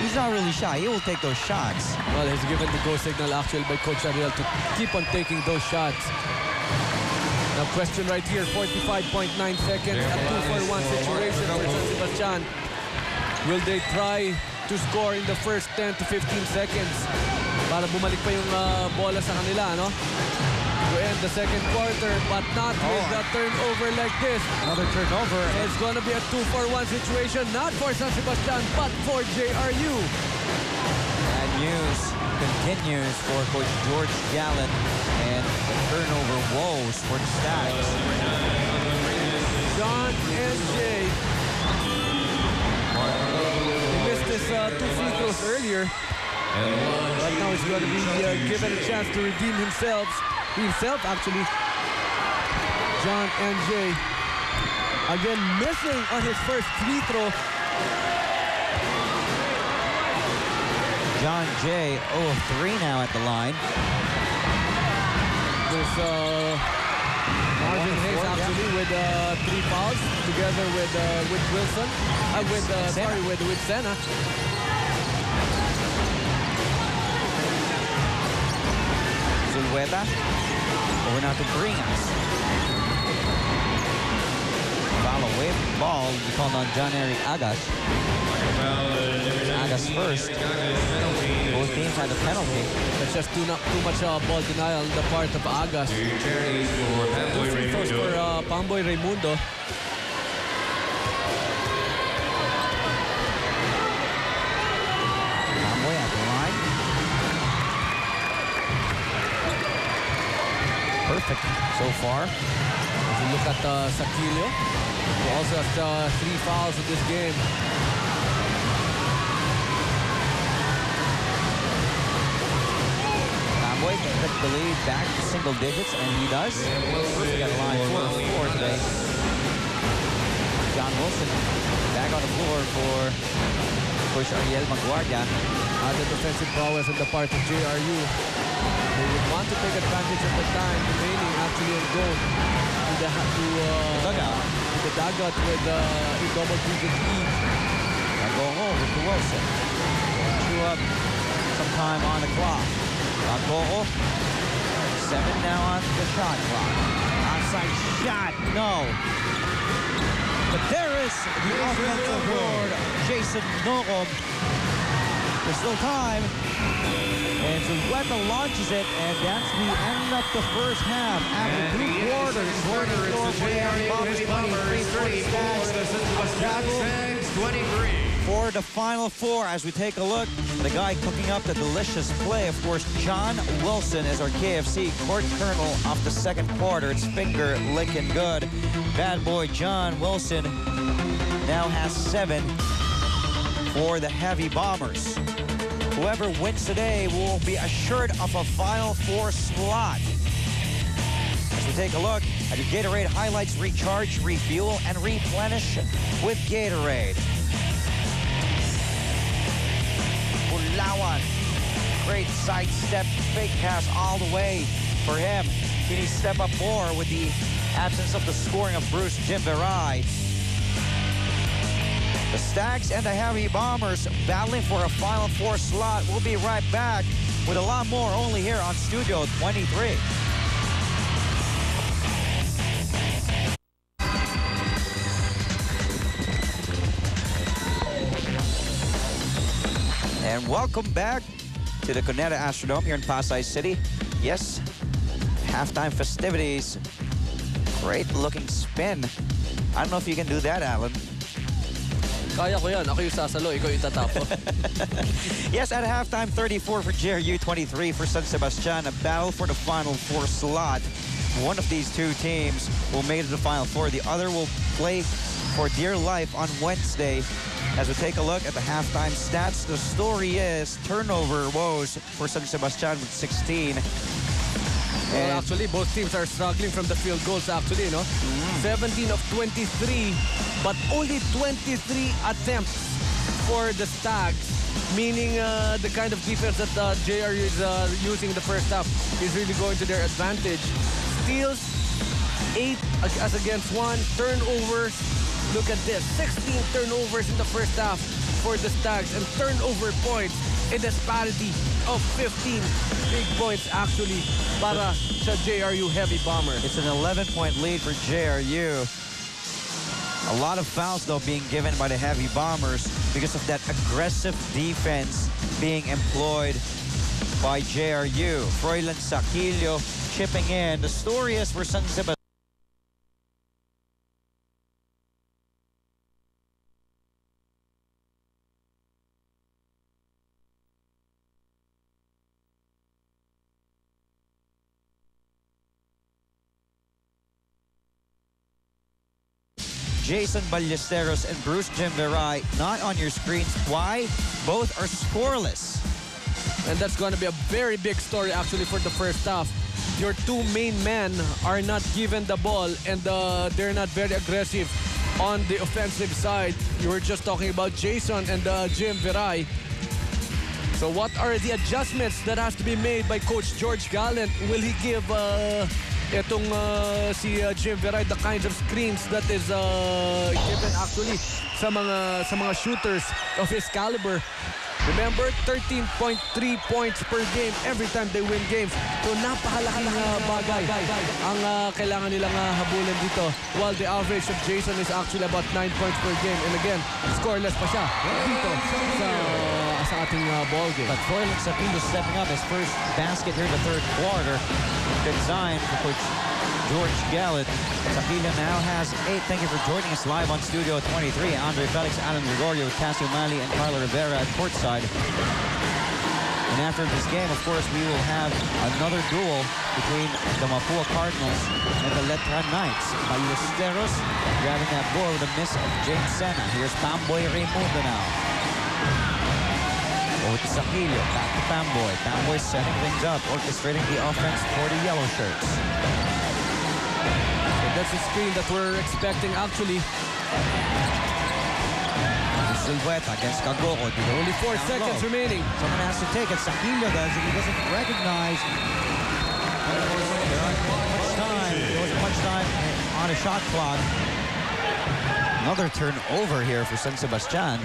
He's not really shy. He will take those shots. Well, he's given the go signal actually by Coach Ariel to keep on taking those shots. Now, question right here, 45.9 seconds. A 2-for-1 situation for San Sebastian. Will they try to score in the first 10 to 15 seconds para bumalik pa yung bola sa kanila, no? To end the second quarter, but not with a turnover like this. Another turnover. It's going to be a 2-for-1 situation, not for San Sebastian, but for JRU. Bad news continues for Coach George Gallen and the turnover woes for the Stags. John and Jay. He missed his 2 free throws earlier. But now he's going to be given a chance to redeem himself actually. John and Jay again missing on his first free throw. John Jay, 0-3 now at the line. There's Marvin Hayes actually with 3 fouls together with Wilson. With Senna. Zulueta, over now to Bringas. Foul away from the ball, we called on John Eric Agas. Agas first. Both teams had a penalty. That's just too much ball denial on the part of Agas. 2 free throws for Pamboy Raimundo. Pamboy at the line. Perfect so far. As you look at Sakilio, who also has 3 fouls in this game. Pamboy can put the lead back to single digits, and he does. We got a line 4 today. John Wilson back on the floor for Coach Ariel Maguardia. The defensive prowess on the part of JRU. They would want to take advantage of the time remaining actually and go to the dugout with a double-digit lead. And go over to Wilson. Chew up some time on the clock. Agoro, 7 now on the shot clock. Onside shot, no. But there is the offensive board. Jason Norom. There's still time. And Zulueta launches it, and that's the end of the first half. After 2 quarters, 24 for the Heavy Bombers, 23 for the Stags. 23. For the Final Four, as we take a look, the guy cooking up the delicious play, of course, John Wilson is our KFC court colonel of the second quarter. It's finger licking good. Bad boy John Wilson now has 7 for the Heavy Bombers. Whoever wins today will be assured of a Final Four slot. As we take a look at your Gatorade highlights, recharge, refuel, and replenish with Gatorade. Bulawan, great sidestep, fake pass all the way for him. Can he step up more with the absence of the scoring of Bruce Jimberai? The Stags and the Heavy Bombers battling for a Final Four slot. We'll be right back with a lot more only here on Studio 23. And welcome back to the Cuneta Astrodome here in Pasay City. Yes, halftime festivities. Great looking spin. I don't know if you can do that, Alan. Kaya ko yan. Ako yung sasalo, ikaw yung tatapo. Yes, at halftime, 34 for JRU, 23 for San Sebastian. A battle for the Final Four slot. One of these two teams will make it to the Final Four. The other will play for dear life on Wednesday. As we take a look at the halftime stats, the story is turnover woes for San Sebastian with 16. Well, actually, both teams are struggling from the field goals, actually, no? 17 of 23, but only 23 attempts for the Stags, meaning the kind of defense that JRU is using in the first half is really going to their advantage. Steals, 8 as against 1. Turnovers, look at this, 16 turnovers in the first half for the Stags, and turnover points, a disparity of 15 big points actually para sa JRU Heavy Bomber. It's an 11-point lead for JRU. A lot of fouls, though, being given by the Heavy Bombers because of that aggressive defense being employed by JRU. Froilan Saquillo chipping in. The story is for San Sebastian. Jason Ballesteros and Bruce Jimverai not on your screens. Why? Both are scoreless. And that's going to be a very big story actually for the first half. Your two main men are not given the ball, and they're not very aggressive on the offensive side. You were just talking about Jason and Jimverai. So what are the adjustments that has to be made by Coach George Gallant? Will he give itong si Jimverai the kinds of screens that is given actually sa mga shooters of his caliber? Remember, 13.3 points per game every time they win games. So napakalaking bagay ang kailangan nilang habulin dito. While the average of Jason is actually about 9 points per game. And again, scoreless pa siya dito sa ating ball game. But Froilan Saquillo stepping up his first basket here in the third quarter. Good sign for Coach George Gallant. Saquillo now has 8. Thank you for joining us live on Studio 23. Andre Felix, Alan Gregorio, Cassie O'Malley, and Carla Rivera at courtside. And after this game, of course, we will have another duel between the Mapua Cardinals and the Letran Knights. Ballesteros grabbing that ball with a miss of James Sena. Here's Pamboy Raimundo now. Over to Saquillo, back to Pamboy. Pamboy setting things up, orchestrating the offense for the yellow shirts. So that's a screen that we're expecting actually. Silveta against Kagoko. Only 4 seconds remaining. Someone has to take it. Saquillo does it. He doesn't recognize. There wasn't much time on a shot clock. Another turnover here for San Sebastian.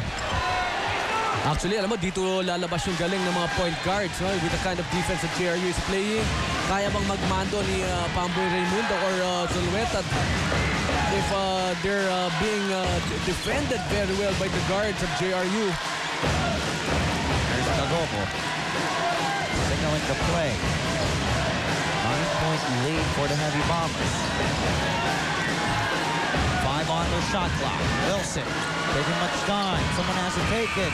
Actually, alam mo, dito lalabas yung galing ng mga point guards, no? With the kind of defense that JRU is playing. Kaya bang magmando ni Pamboy Raimundo or Zulueta if they're being defended very well by the guards of JRU? There's Kagoko signaling the play. 9-point lead for the Heavy Bombers. 5 on the shot clock. Wilson taking much time. Someone has to take it.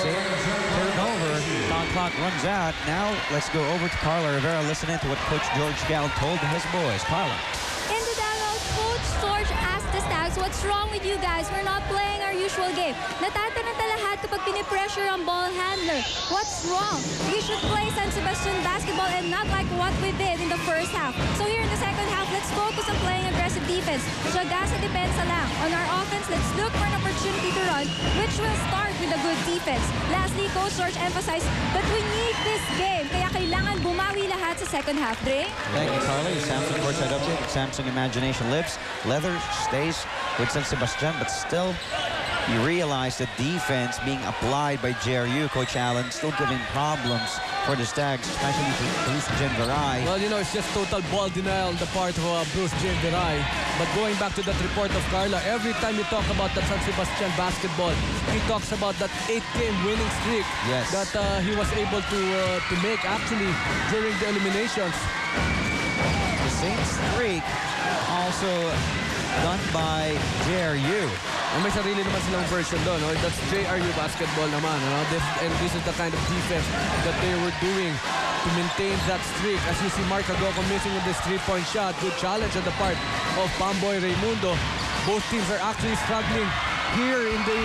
Turnover. Shot clock runs out. Now let's go over to Carla Rivera. Listen in to what Coach George Gallant told his boys. Carla. In the dugout, Coach George asked the Stags, what's wrong with you guys? We're not playing our usual game. Natatananta lahat kapag pinipressure ang ball handler. What's wrong? We should play San Sebastian basketball and not like what we did in the first half. So here in the second half, let's focus on playing aggressive defense. Tiyaga sa depensa lang. On our offense, let's look for an opportunity to run, which will start with a good defense. Lastly, Coach George emphasized that we need this game. Kaya kailangan bumawi lahat sa second half. Dre? Thank you, Carly. Samsung courtside update. Samsung Imagination Lips. Leather stays with San Sebastian, but still you realize the defense being applied by JRU. Coach Allen still giving problems for the Stags, especially to Bruce Jimverai. Well, you know, it's just total ball denial on the part of Bruce Jimverai. But going back to that report of Carla, every time you talk about that San Sebastian basketball, he talks about that 8-game winning streak that he was able to make actually during the eliminations. The same streak also done by JRU. May sarili naman silang version doon. No? That's JRU basketball naman. No? This is the kind of defense that they were doing to maintain that streak. As you see, Mark Agoko missing with this three-point shot. Good challenge on the part of Pamboy Raimundo. Both teams are actually struggling here in the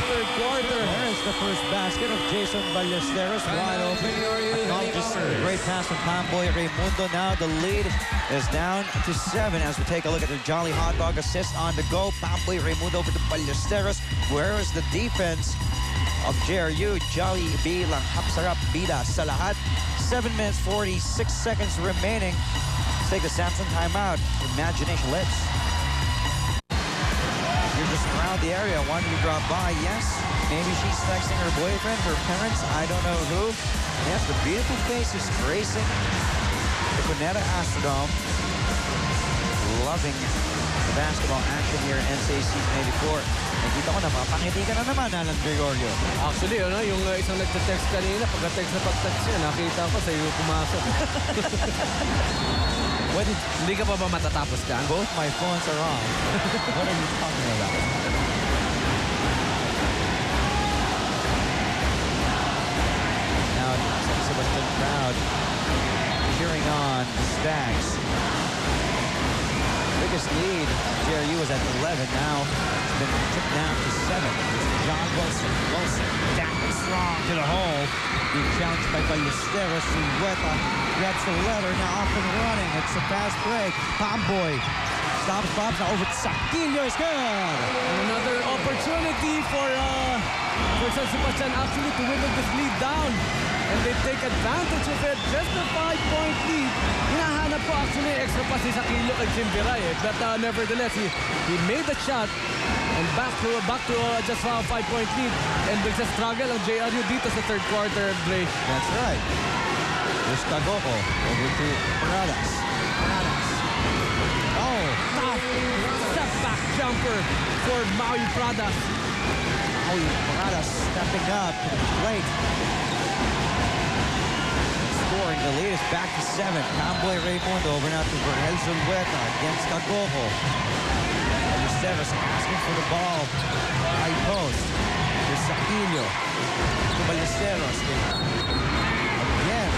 third quarter. There's the first basket of Jason Ballesteros, wide open. Just a great pass from Pamboy Raimundo. Now the lead is down to 7 as we take a look at the Jolly Hot Dog assist on the go. Pamboy Raimundo over to Ballesteros. Where is the defense of JRU? Jolly bilang hapsarap bida sa lahat. 7 minutes 46 seconds remaining. Let's take the Samsung timeout. Imagination lips. You're just around the area, wanting to drop by. Yes, maybe she's texting her boyfriend, her parents, I don't know who. Yes, the beautiful faces gracing the Cuneta Astrodome. Loving the basketball action here in NCAA Season 84. Nakita ko na, mapangiti ka na naman, Alan Gregorio. Actually, yung isang nagte-text kanina, pagka-text na pag-text niya, nakita ko sa iyo pumasok. Hindi ka pa ba matatapos dyan? Both my phones are on. What are you talking about? Now, San Sebastian crowd cheering on the Stags. Biggest lead, JRU was at 11. Now it's been tipped down to 7. John Wilson. Wilson down strong to the hole. Being challenged by Ballesteros. Sueta grabs the letter. Now off and running. It's a fast break. Pamboy stops, pops. Now over to Saquillo. Is good. Another opportunity for San Sebastian actually to whittle this lead down. And they take advantage of it. Just a 5-point lead. Hinahanap po actually extra pass si Saquillo kay Jim Viray. But nevertheless, he made the shot. And back to just a 5-point lead. And there's a struggle of JRU dito sa third quarter break. That's right. There's Tagoko over to Paradas. Oh, Tough step back jumper for Maui Pradas. Maui Paradas stepping up to the plate. Scoring, the lead is back to 7. Pamboy Raimundo over now to Vergel Zulueta against Tagoko. Ballesteros asking for the ball. High post. There's Saquillo to Ballesteros. Again,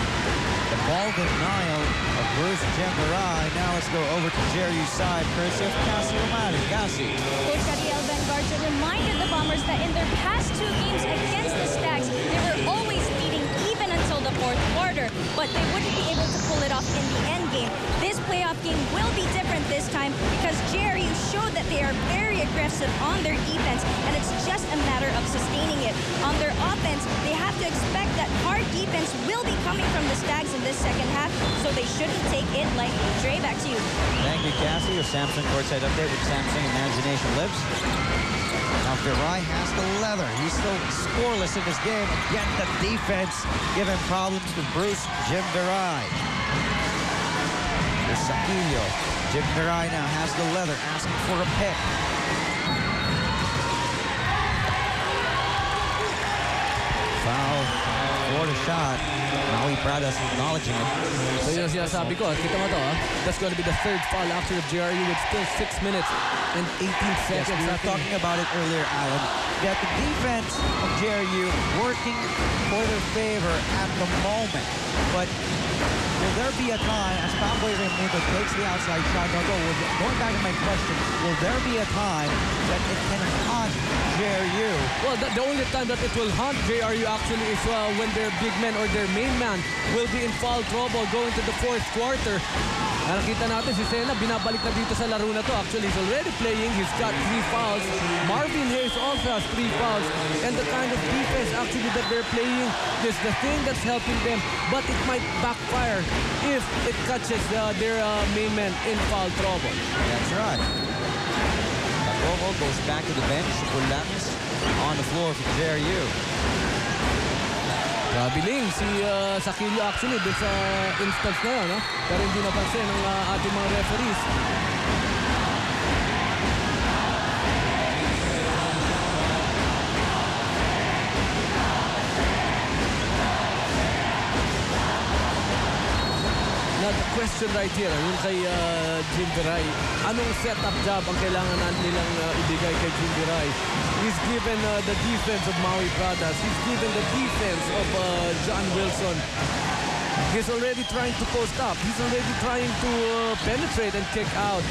the ball denial of Bruce Gemberai. Now let's go over to JRU's side. Courtesy of Cassie Romano. Cassie. Coach Gabriel Bengarza reminded the Bombers that in their past 2 games against the Stags, they were always leading even until the fourth quarter, but they wouldn't be able to pull it off in the end game. This playoff game will be different this time because JRU showed that they are very aggressive on their defense, and it's just a matter of sustaining it. On their offense, they have to expect that hard defense will be coming from the Stags in this second half, so they shouldn't take it lightly. Dre, back to you. Thank you, Cassie. Your Samsung courtside update with Samsung Imagination Lips. Now Viray has the leather. He's still scoreless in this game. Again, the defense giving problems to Bruce Jim Viray. There's Saquillo. Jim Viray now has the leather, asking for a pick. Foul for the shot. Maui Pradas acknowledging it. So yun ang sinasabi ko. Kita mo to, that's going to be the third foul after the JRU with still 6 minutes and 18 seconds. Yes, we were talking about it earlier, Alan, that the defense of JRU working for their favor at the moment. But will there be a time, as Pamboy Raimundo takes the outside shot, going back to my question, will there be a time that it can haunt JRU? Well, the only time that it will haunt JRU actually is when their big man or their main man will be in foul trouble going to the fourth quarter. Nakita natin si Sena, binabalik na dito sa laro na to. Actually, he's already playing. He's got 3 fouls. Marvin Hayes also has 3 fouls. And the kind of defense actually that they're playing is the thing that's helping them. But it might backfire if it catches their main man in foul trouble. That's right. Tagogo goes back to the bench. Bulanes on the floor for JRU. Biling si Saquillo actually dun sa instance na yun, no? Pero hindi napansin ng ating mga referees. Now the question right here, yung kay Jim Viray. Anong setup job ang kailangan nilang ibigay kay Jim Viray? He's given the defense of Maui Pradas. He's given the defense of John Wilson. He's already trying to post up. He's already trying to penetrate and kick out.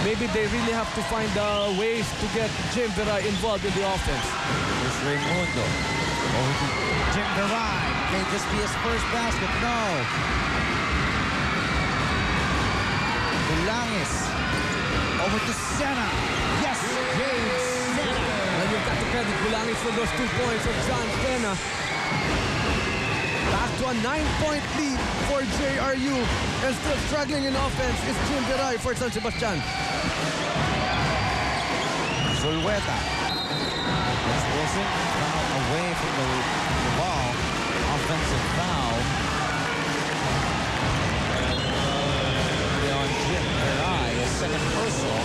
Maybe they really have to find ways to get Jim Viray involved in the offense. Here's Raimundo. Over to Jim Viray. May this be his first basket? No. Bulangis. Over to Sena. Yes, James Sena. And you've got to credit Bulangis for those 2 points of John Sena. Back to a 9-point lead for JRU. And still struggling in offense is Jim Viray for San Sebastian. Zulweta. Yes, Wilson foul away from the ball. Offensive foul. On Jim Viray, his second personal.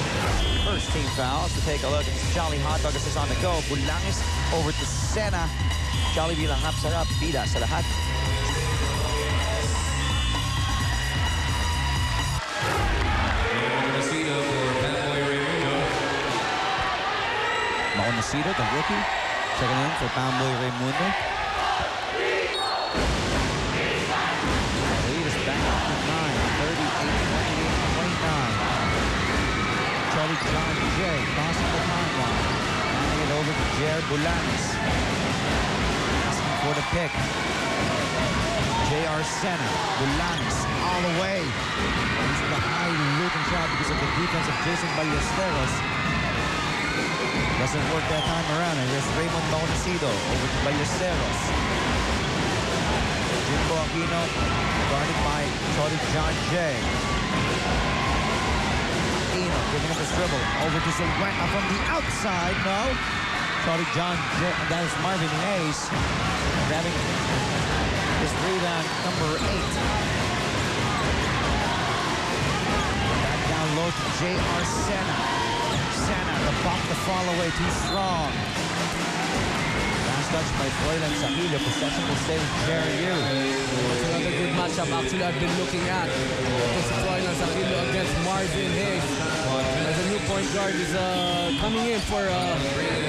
First team foul. So take a look. It's Jolly Hot Dog is on the go. Bulangis over to Sena. Jolly bilang hapsarap. Bida sa lahat. Maconacito, the rookie. Checking in for Pamboy Raimundo. Lead is back up to 9, 38-28-29. Charlie John Jay crossing the timeline. Handing it over to Jared Bulangis. Asking for the pick. JR Sena. Bulangis all the way. Using the high looking shot because of the defense of Jason Ballesteros. Doesn't work that time around. And here's Raymond Maconacito over to Ballesteros. Jimbo Aquino guarded by Charlie John Jay. Aquino giving up his dribble over to Zulweta from the outside. No. Charlie John Jay, and that is Marvin Hayes grabbing his rebound number 8. Back down low to JR Sena. Sena, the bump to fall away, too strong. Last touch by Froylan Sahilio. Possession will stay with JRU. That's another good matchup actually I've been looking at. This is Froylan Sahilio against Marvin Hayes. As a new point guard is coming in for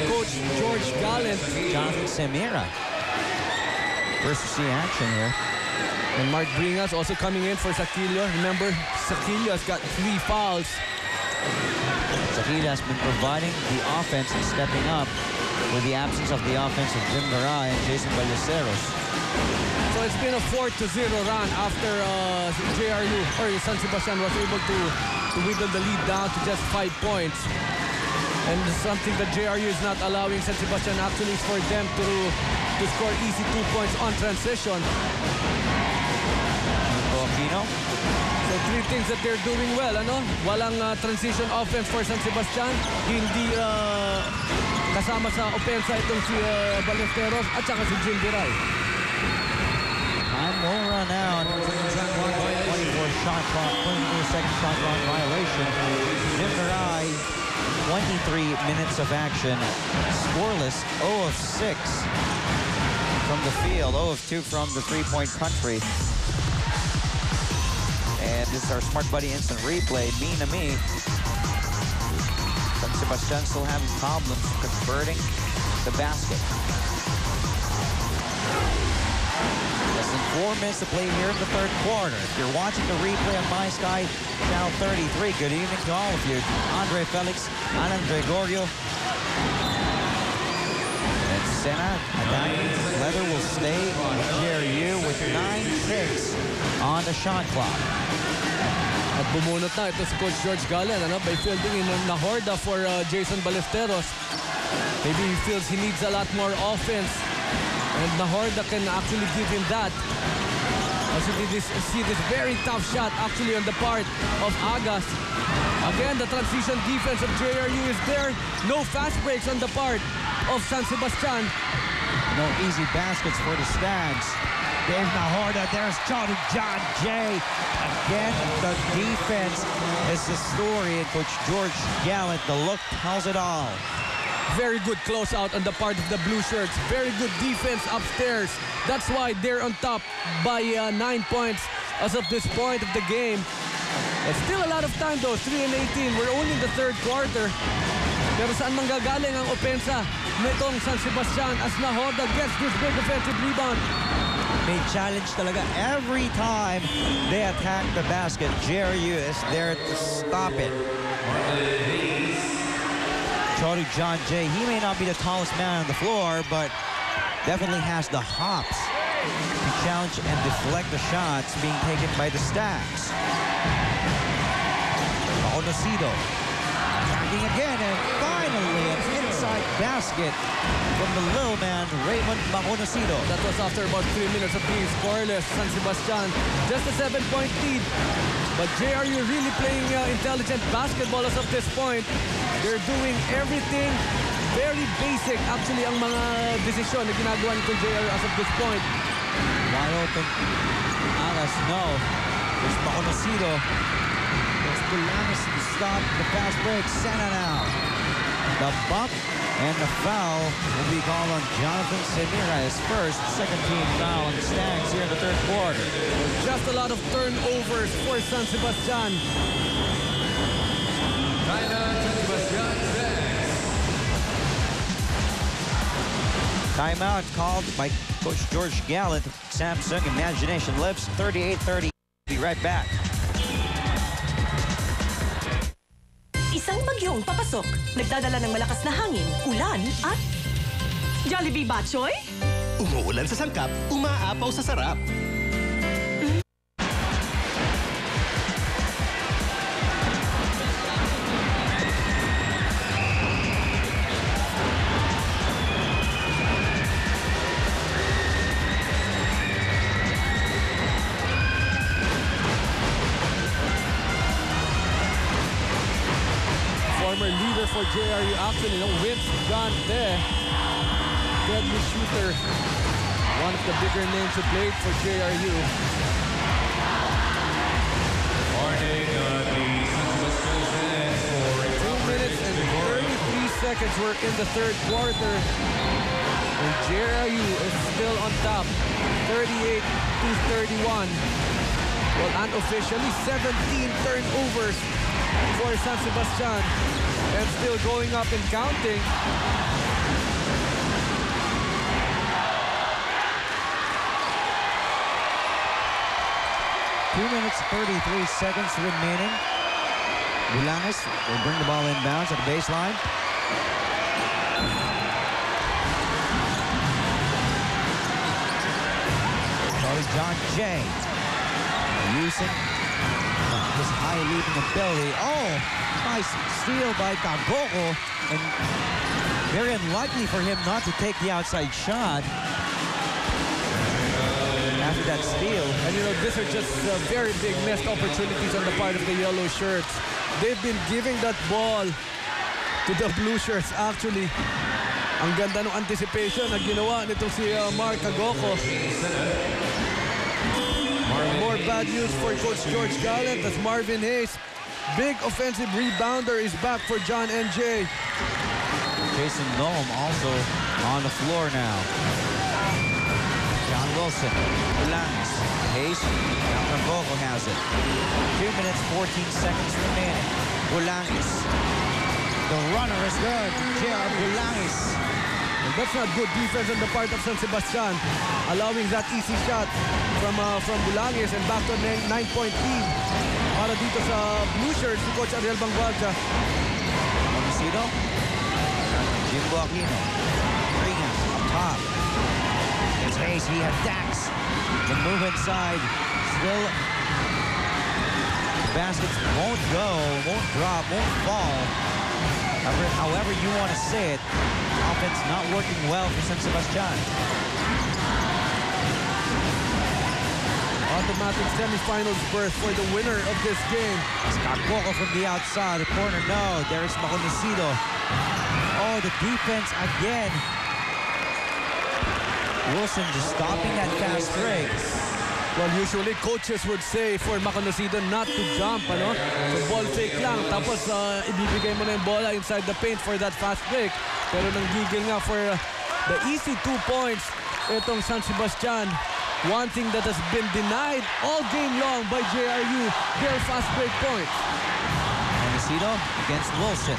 Coach George Gallant. Jonathan Semira. First to see action here. And Mark Bringas also coming in for Sakilio. Remember, Sakilio has got 3 fouls. Sakilio has been providing the offense and stepping up with the absence of the offense of Jim Viray and Jason Ballesteros. So it's been a 4-0 run after JRU or San Sebastian was able to whittle the lead down to just 5 points. And something that JRU is not allowing San Sebastian actually is for them to score easy 2 points on transition. Aquino. So 3 things that they're doing well, ano? Walang transition offense for San Sebastian. Hindi kasama sa opensa itong si Ballesteros at saka si Jim Viray. Time will run out. 24-second shot clock violation. Jim Viray, 23 minutes of action. Scoreless, 0 of 6 from the field, 0 of 2 from the three-point country. And this is our Smart Buddy instant replay. Me. San Sebastian still having problems converting the basket. Less than 4 minutes to play here in the third quarter. If you're watching the replay on My Sky Channel 33, good evening to all of you. Andre Felix, Alan Gregorio. And Sena, Leather will stay on JRU with 9 picks on the shot clock. At bumunot na ito si Coach George Gallant by fielding in Nahorda for Jason Ballesteros. Maybe he feels he needs a lot more offense. And Nahorda can actually give him that. Also see this very tough shot actually on the part of Agas. Again, the transition defense of JRU is there. No fast breaks on the part of San Sebastian. No easy baskets for the Stags. Dave Nahorda, there's Charlie John Jay. Again, the defense is the story, and Coach George Gallant, the look tells it all. Very good closeout on the part of the blue shirts. Very good defense upstairs. That's why they're on top by 9 points as of this point of the game. It's still a lot of time though, 3:18. We're only in the third quarter. Pero saan manggagaling ang opensa nitong San Sebastian as Nahoda gets this big offensive rebound? May challenge talaga every time they attack the basket. JRU is there to stop it. Chodu John Jay, he may not be the tallest man on the floor, but definitely has the hops to challenge and deflect the shots being taken by the Stags. Onosido tracking again, and finally an inside basket from the little man, Raymond Maconocido. That was after about 3 minutes of being scoreless. San Sebastian just a 7-point lead. But JRU really playing intelligent basketball as of this point. They're doing everything very basic. Actually, ang mga desisyon na ginagawa nito JRU as of this point. Wide open. Alas, no. There's Maconocido. There's Bulanes to stop the fast break. Sena now. The bump and the foul will be called on Jonathan Semira, his first second-team foul on the Stags here in the third quarter. Just a lot of turnovers for San Sebastian. Timeout called by Coach George Gallant. Samsung Imagination Lives, 38-30. Be right back. Isang bagyong papasok, nagdadala ng malakas na hangin, ulan at Jollibee Batchoy? Umuulan sa sangkap, umaapaw sa sarap. Former leader for JRU actually, Vince Gante, deadly shooter, one of the bigger names who played for JRU. 2 minutes and 33 seconds were in the third quarter, and JRU is still on top, 38-31. Well, unofficially, 17 turnovers for San Sebastian, and still going up and counting. Two minutes, 33 seconds remaining. Bulanes will bring the ball inbounds at the baseline. Charlie John Jay using his high leaping ability. Oh, nice steal by Kagoko, and very unlikely for him not to take the outside shot after that steal. And you know, these are just very big missed opportunities on the part of the yellow shirts. They've been giving that ball to the blue shirts actually. Ang ganda ng anticipation na ginawa nito si Mark Kagoko. More bad news for Coach George Gallant as Marvin Hayes, big offensive rebounder, is back for John NJ. Jason Noam also on the floor now. John Wilson, Bulanes, Hayes, Kagoko has it. 2 minutes, 14 seconds remaining. Bulanes. The runner is good. J.R. Bulanes. And that's not good defense on the part of San Sebastian, allowing that easy shot from Bulanes and back to a 9-point lead para dito sa blue shirts si Coach Ariel Banguardia. Onosido. Jimbo Aquino. Regan up top. It's Hayes. He attacks. The move inside. Still, the baskets won't go, won't drop, won't fall. However you want to say it, offense not working well for San Sebastian. Automatic semifinals berth for the winner of this game. Kagoko from the outside, the corner, no. There's Maconocido. Oh, the defense again. Wilson just stopping that fast break. Well, usually coaches would say for Maconocido not to jump, ano? So ball fake lang, tapos ibibigay mo na yung bola inside the paint for that fast break. Pero nanggigil nga for the easy 2 points itong San Sebastian. One thing that has been denied all game long by JRU, their fast break points. Montecito against Wilson.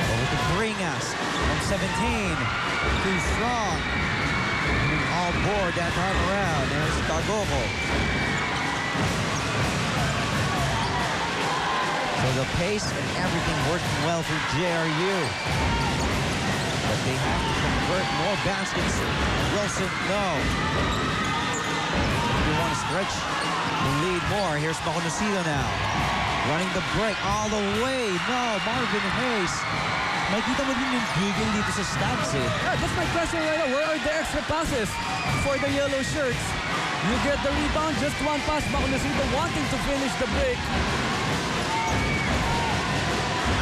Over to Bringas from 17. Too strong. All board that time around. There's Tagogo. So the pace and everything working well for JRU. But they have to convert more baskets. Wilson, no. You want to stretch the lead more. Here's Montecito now. Running the break all the way. No, Marvin Hayes. Makita mo din yung gigil dito sa Stags eh. Yeah, that's my question right now. Where are the extra passes for the yellow shirts? You get the rebound, just one pass. Montecito wanting to finish the break.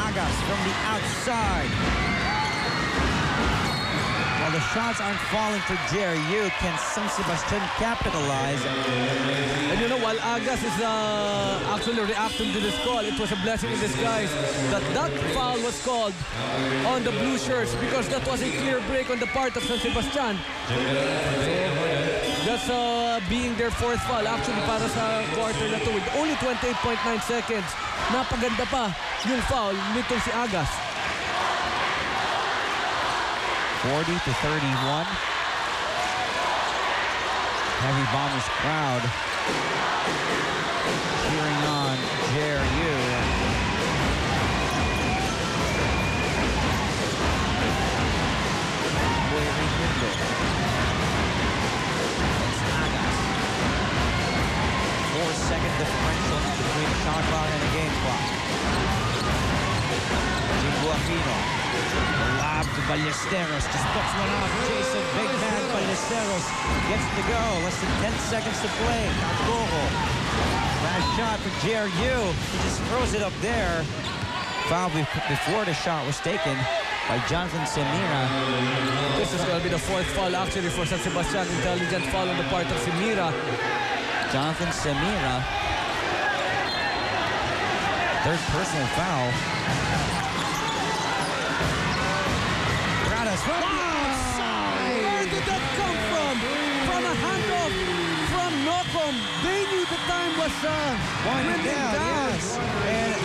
Agas from the outside. Well, the shots aren't falling for JRU. Can San Sebastian capitalize? And you know, while Agas is actually reacting to this call, it was a blessing in disguise that foul was called on the blue shirts because that was a clear break on the part of San Sebastian. So that's being their fourth foul actually para sa quarter na to with only 28.9 seconds. Napaganda pa yung foul nitong si Agas. 40 to 31. Heavy Bombers crowd cheering on JRU. It's Agas. 4-second differential between the shot clock and the game clock. Aquino. Lob to Ballesteros. Just puts one off. Jason, big man Ballesteros gets to go. Less than 10 seconds to play. Tagogo. Last shot for JRU. He just throws it up there. Foul before the shot was taken by Jonathan Semira. This is going to be the fourth foul actually for San Sebastian. Intelligent foul on the part of Semira. Jonathan Semira. Third personal foul. From the outside. Where did that come from? From a handoff from Nocom. They knew the time was winding down. Yes. And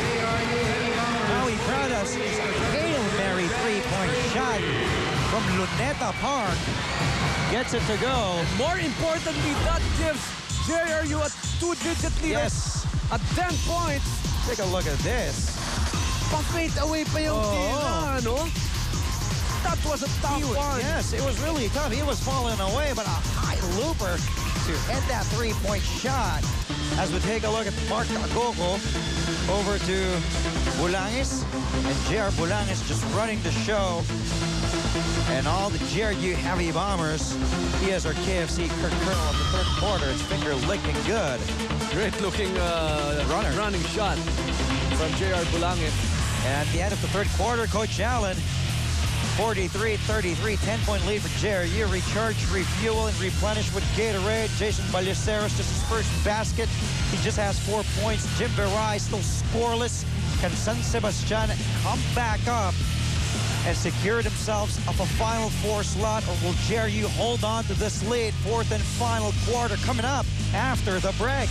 Howie Pradas is a Hail Mary three-point shot from Luneta Park. Gets it to go. More importantly, that gives JRU a two-digit lead. Yes. At 10 points. Take a look at this. Pa-fade away pa yung tila, no? That was a tough one. Yes, it was really tough. He was falling away, but a high looper to hit that three-point shot. As we take a look at Mark Tagogo over to Bulangis, and JR Bulangis just running the show. And all the JRU Heavy Bombers, he is our KFC Kirk Colonel of the third quarter. It's finger licking good. Great-looking running shot from JR Bulangis. And at the end of the third quarter, Coach Allen, 43-33, 10-point lead for JRU. Recharge, refuel, and replenish with Gatorade. Jason Ballesteros, just his first basket. He just has 4 points. Jim Berai still scoreless. Can San Sebastian come back up and secure themselves up a Final Four slot, or will JRU hold on to this lead? Fourth and final quarter coming up after the break.